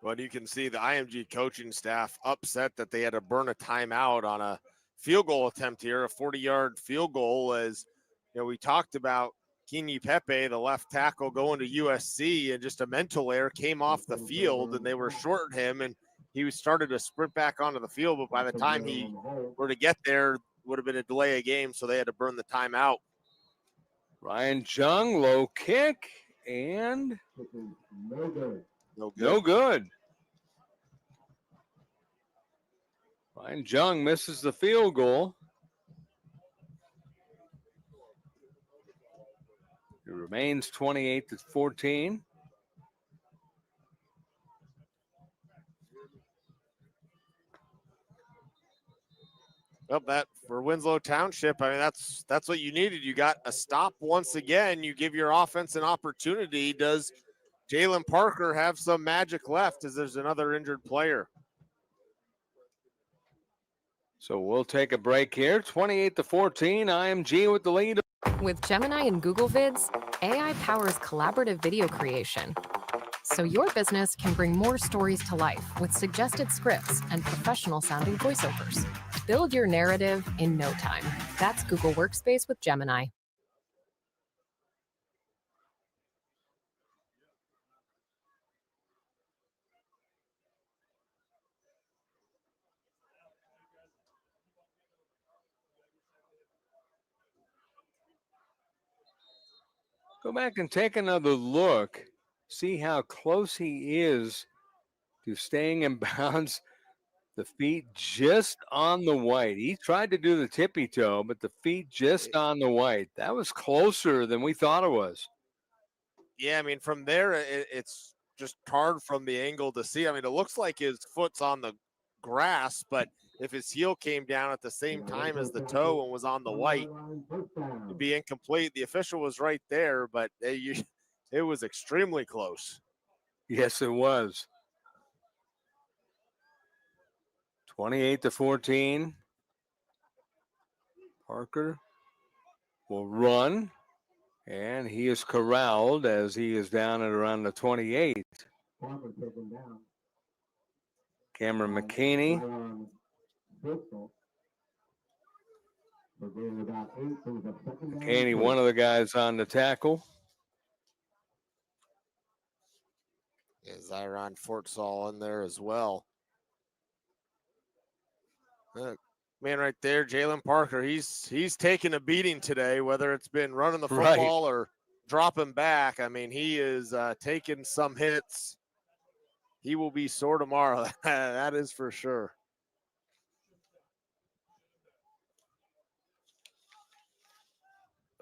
Well, you can see the IMG coaching staff upset that they had to burn a timeout on a field goal attempt here, a 40-yard field goal. As you know, we talked about Kini Pepe, the left tackle, going to USC, and just a mental error, came off the field, and they were short him, and he started to sprint back onto the field. But by the time he were to get there, would have been a delay of game, so they had to burn the timeout. Ryan Jung, low kick, and No good. Ryan Jung misses the field goal. It remains 28-14. Well, that for Winslow Township, I mean, that's what you needed. You got a stop once again. You give your offense an opportunity. Does Jalen Parker have some magic left as there's another injured player? So we'll take a break here. 28-14, IMG with the lead. With Gemini and Google Vids, AI powers collaborative video creation. So your business can bring more stories to life with suggested scripts and professional sounding voiceovers. Build your narrative in no time. That's Google Workspace with Gemini. Go back and take another look. See how close he is to staying in bounds. The feet just on the white. He tried to do the tippy toe, but the feet just on the white. That was closer than we thought it was. Yeah, I mean, from there, it's just hard from the angle to see. I mean, it looks like his foot's on the grass, but if his heel came down at the same time as the toe and was on the white, it'd be incomplete. The official was right there, but it was extremely close. Yes, it was. 28-14. Parker will run, and he is corralled as he is down at around the 28. Cameron McKinney. McKinney, one of the guys on the tackle. Is Iron Fortsall in there as well? Man, right there, Jalen Parker. He's taken a beating today, whether it's been running the football or dropping back. I mean, he is taking some hits. He will be sore tomorrow. That is for sure.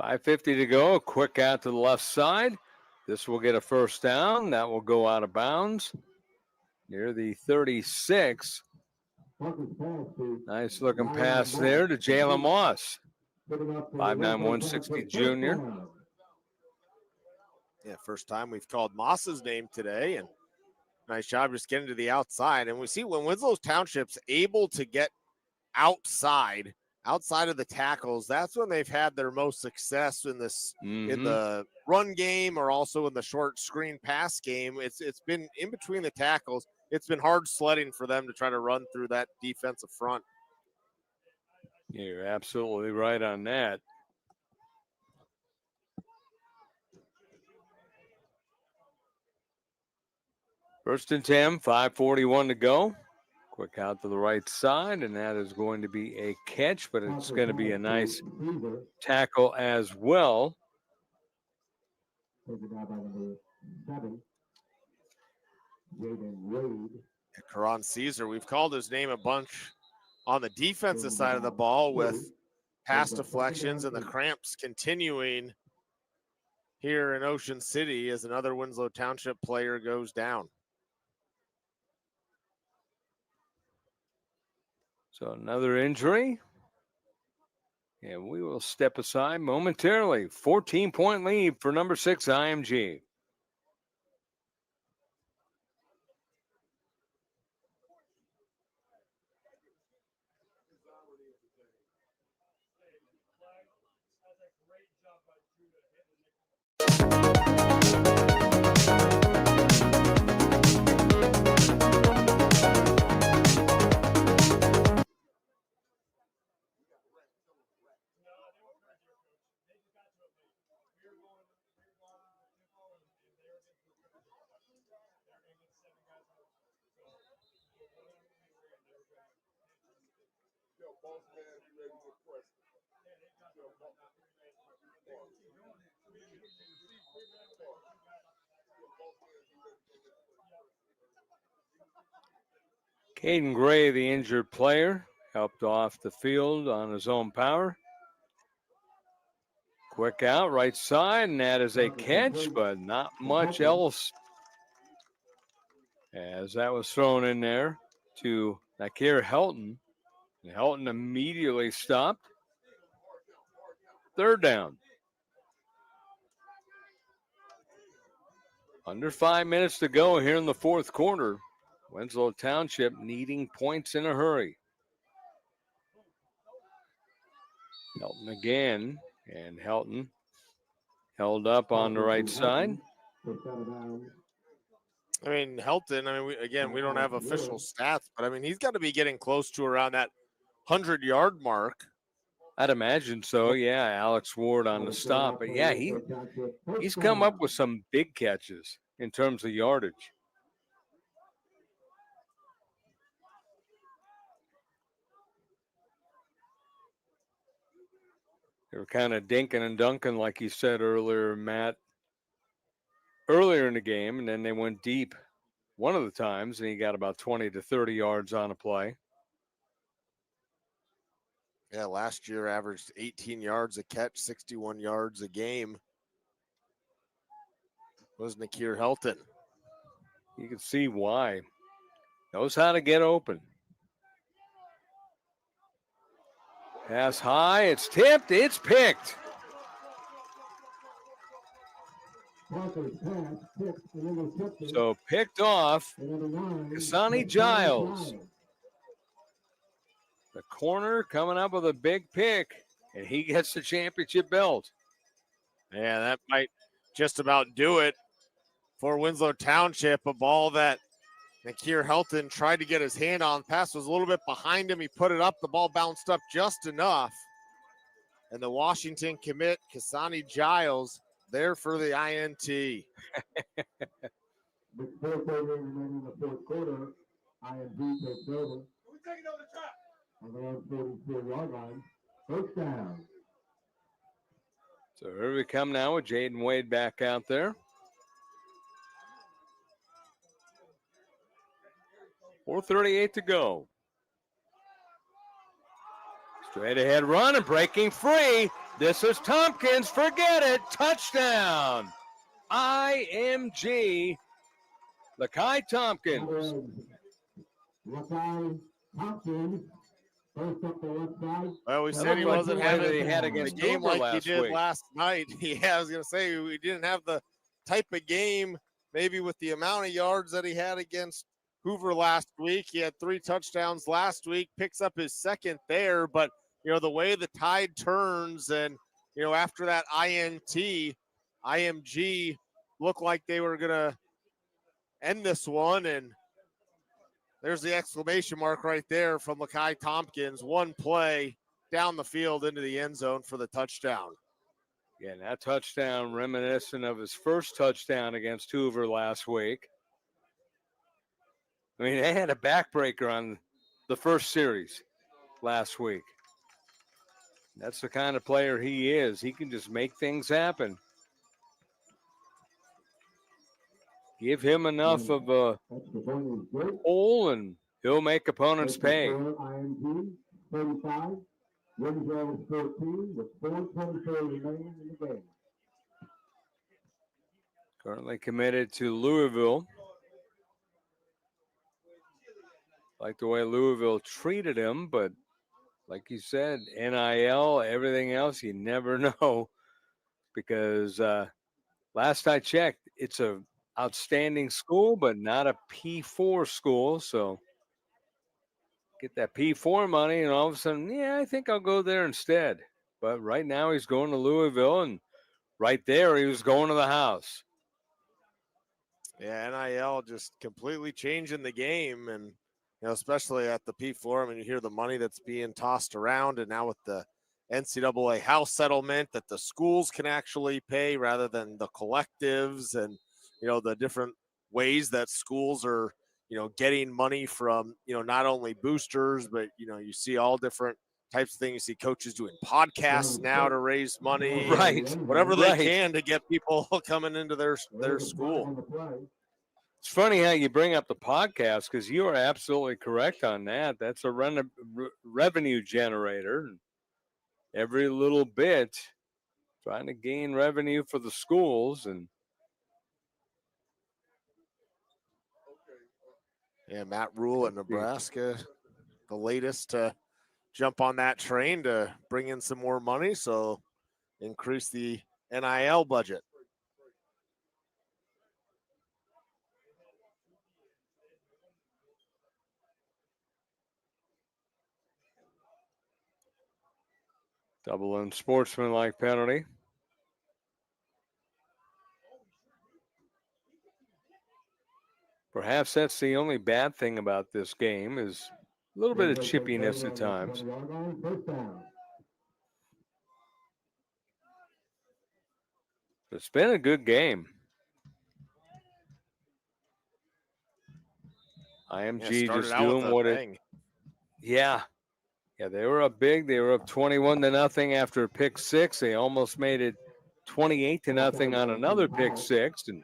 .550 to go. A quick out to the left side. This will get a first down. That will go out of bounds near the 36. Nice looking pass there to Jalen Moss. 5'9", 160 junior. Yeah, first time we've called Moss's name today, and nice job just getting to the outside. And we see when Winslow Township's able to get outside of the tackles, that's when they've had their most success in this in the run game or also in the short screen pass game. It's been in between the tackles. It's been hard sledding for them to try to run through that defensive front. You're absolutely right on that. First and 10, 5:41 to go. Quick out to the right side, and that is going to be a catch, but it's going to be a nice tackle as well. Karan Caesar, we've called his name a bunch on the defensive side of the ball with pass deflections and the cramps continuing here in Ocean City as another Winslow Township player goes down. So another injury. And we will step aside momentarily. 14-point lead for number 6 IMG. Caden Gray, the injured player, helped off the field on his own power. Quick out, right side, and that is a catch, but not much else. As that was thrown in there to Nakir Helton. And Helton immediately stopped. Third down. Under 5 minutes to go here in the fourth quarter. Winslow Township needing points in a hurry. Helton again, and Helton held up on the right side. I mean, Helton, we don't have official stats, but he's got to be getting close to around that 100-yard mark. I'd imagine so, yeah. Alex Ward on the stop. But, yeah, he's come up with some big catches in terms of yardage. They were kind of dinking and dunking, like you said earlier, Matt, earlier in the game, and then they went deep one of the times, and he got about 20 to 30 yards on a play. Yeah, last year averaged 18 yards a catch, 61 yards a game. Was Nakir Helton. You can see why. Knows how to get open. Pass high, it's tipped, it's picked. So picked off Kasani Giles. The corner coming up with a big pick, and he gets the championship belt. Yeah, that might just about do it for Winslow Township. A ball that Nakir Helton tried to get his hand on. Pass was a little bit behind him. He put it up. The ball bounced up just enough. And the Washington commit, Kasani Giles, there for the INT. With 4:30 remaining in the fourth quarter, IMG takes over. On the 144-yard line, first down. So here we come now with Jaden Wade back out there. 4:38 to go. Straight ahead run and breaking free. This is Tompkins. Forget it. Touchdown. IMG. Lakai Tompkins. Lakai Tompkins. First up the left side. Well, we said he wasn't having he had against the game Hoover like he did week. last night. Yeah, I was going to say we didn't have the type of game maybe with the amount of yards that he had against Hoover last week. He had 3 touchdowns last week, picks up his second there. But, the way the tide turns and, after that INT, IMG looked like they were going to end this one. And there's the exclamation mark right there from Lakai Tompkins. One play down the field into the end zone for the touchdown. Yeah, that touchdown reminiscent of his first touchdown against Hoover last week. They had a backbreaker on the first series last week. That's the kind of player he is. He can just make things happen. Give him enough of a hole, and he'll make opponents pay. IMG 35, Winslow 14 with 4:24 remaining in the game. Currently committed to Louisville. Like the way Louisville treated him, but like you said, NIL, everything else, you never know. Because last I checked, it's a outstanding school, but not a P4 school. So get that P4 money, and all of a sudden, yeah, I think I'll go there instead. But right now he's going to Louisville, and right there he was going to the house. Yeah, NIL just completely changing the game, and especially at the P4. I mean, you hear the money that's being tossed around, and now with the NCAA house settlement that the schools can actually pay rather than the collectives, and the different ways that schools are getting money from not only boosters, but you see all different types of things. You see coaches doing podcasts now to raise money, Right, whatever they right. can to get people coming into their school. It's funny how you bring up the podcast, because you are absolutely correct on that. That's a revenue generator. Every little bit trying to gain revenue for the schools. And yeah, Matt Rule at Nebraska, the latest to jump on that train to bring in some more money, so increase the NIL budget. double unsportsmanlike penalty. Perhaps that's the only bad thing about this game, is a little bit of chippiness at times. It's been a good game. IMG just doing what it. Yeah, they were up big. They were up 21-0 after a pick six. They almost made it 28-0 on another pick six, and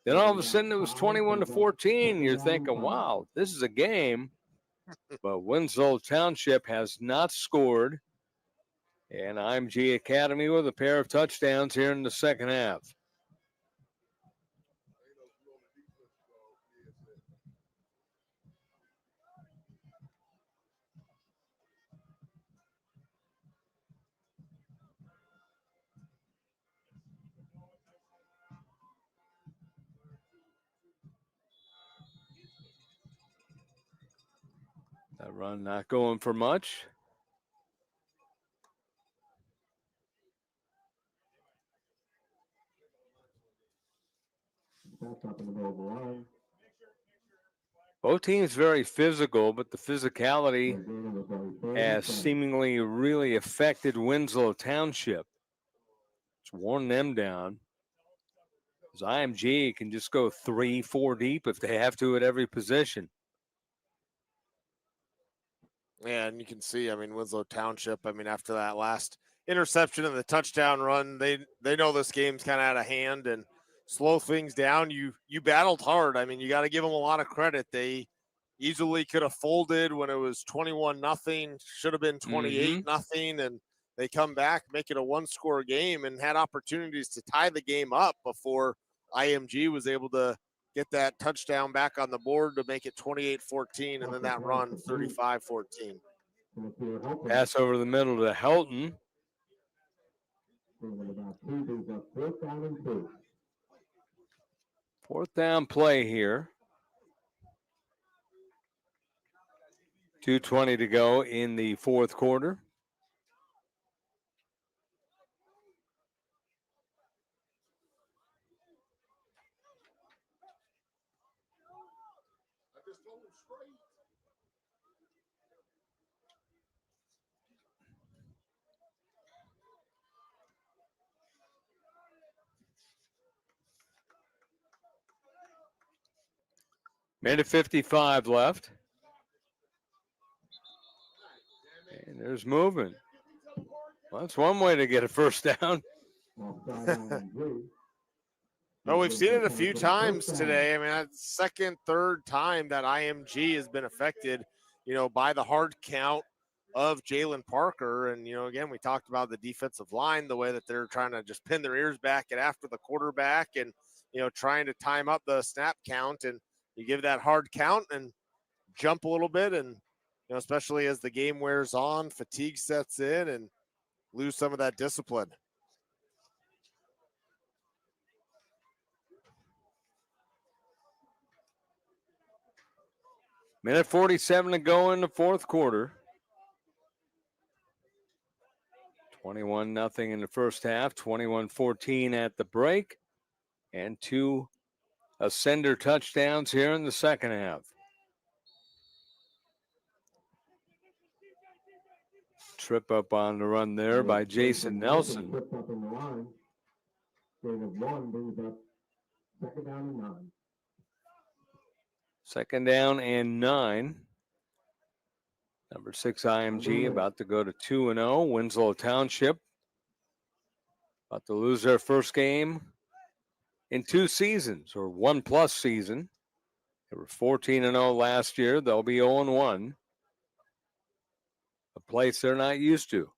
then all of a sudden it was 21-14. You're thinking, wow, this is a game. But Winslow Township has not scored, and IMG Academy with a pair of touchdowns here in the second half. That run not going for much. Both teams very physical, but the physicality has seemingly really affected Winslow Township. It's worn them down. As IMG can just go 3-4 deep if they have to at every position. Yeah, and you can see, Winslow Township, after that last interception and the touchdown run, they know this game's kind of out of hand and slow things down. You battled hard. You got to give them a lot of credit. They easily could have folded when it was 21-0, should have been 28-0, and they come back, make it a one-score game, and had opportunities to tie the game up before IMG was able to get that touchdown back on the board to make it 28-14, and then that run 35-14. Pass over the middle to Helton. Fourth down play here. 2:20 to go in the fourth quarter. Minute 55 left. And there's movement. Well, that's one way to get a first down. Well, we've seen it a few times today. That's second, third time that IMG has been affected, by the hard count of Jalen Parker. And, again, we talked about the defensive line, the way that they're trying to just pin their ears back and after the quarterback and, trying to time up the snap count. And you give that hard count and jump a little bit. And, especially as the game wears on, fatigue sets in and lose some of that discipline. Minute 47 to go in the fourth quarter. 21-0 in the first half, 21-14 at the break, and 2 Ascender touchdowns here in the second half. Trip up on the run there by Jason Nelson. Tripped up in the line. Gain of 1 brings up second down and 9. Second down and 9. Number 6 IMG about to go to 2-0. Winslow Township about to lose their first game in 2 seasons, or 1+ season. They were 14-0 last year. They'll be 0-1. A place they're not used to.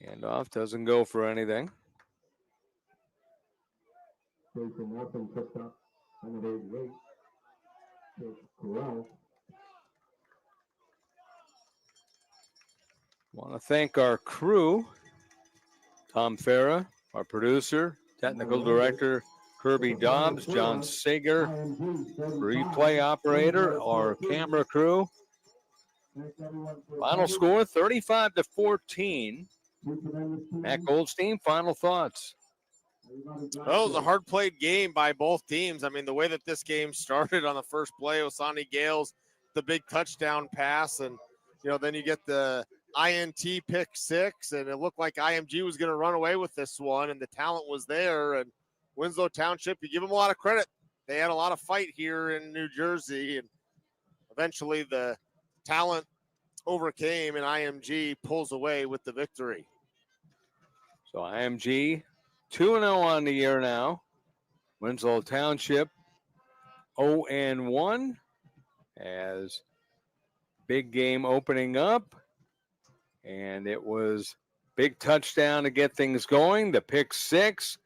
Handoff doesn't go for anything. Jason Nelson tripped up on the 88. Corral. Want to thank our crew, Tom Farah, our producer, technical director, Kirby Dobbs, John Sager, replay operator, our camera crew. Final score, 35-14. Matt Goldstein, final thoughts. Well, it was a hard played game by both teams. I mean, the way that this game started on the first play, Osani Gales, the big touchdown pass, and then you get the INT pick 6, and it looked like IMG was going to run away with this one, and the talent was there. And Winslow Township, you give them a lot of credit. They had a lot of fight here in New Jersey, and eventually the talent overcame, and IMG pulls away with the victory. So IMG 2-0 on the year now. Winslow Township 0-1 as big game opening up. And it was big touchdown to get things going. The pick 6,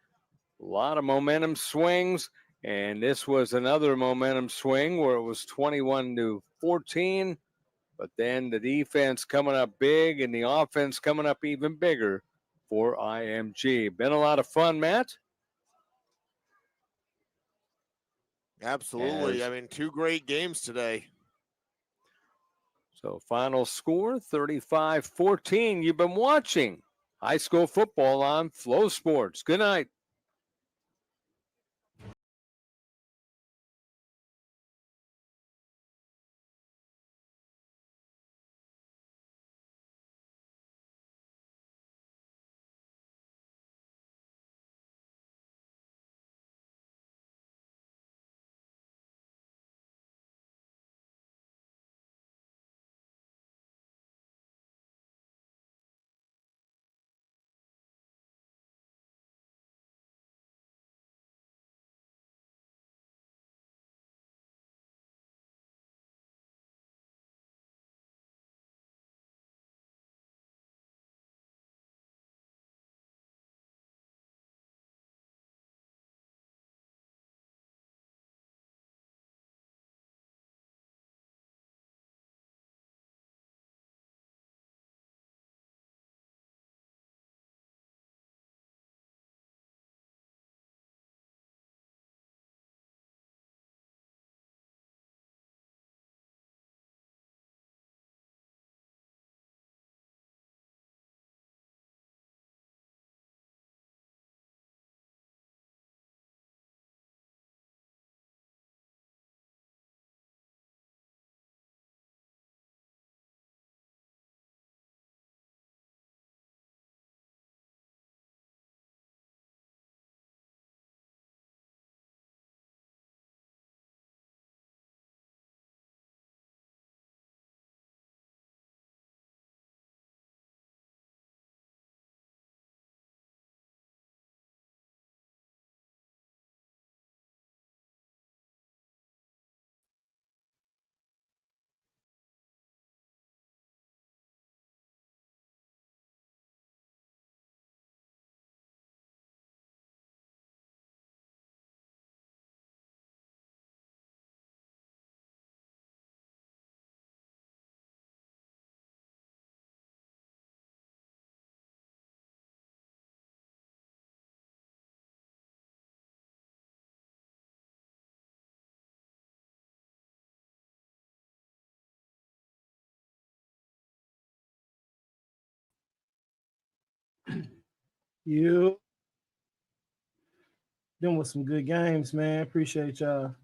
a lot of momentum swings. And this was another momentum swing where it was 21-14. But then the defense coming up big and the offense coming up even bigger for IMG. Been a lot of fun, Matt. Absolutely. I mean, 2 great games today. So final score, 35-14. You've been watching high school football on Flow Sports. Good night. You. Them was some good games, man. Appreciate y'all.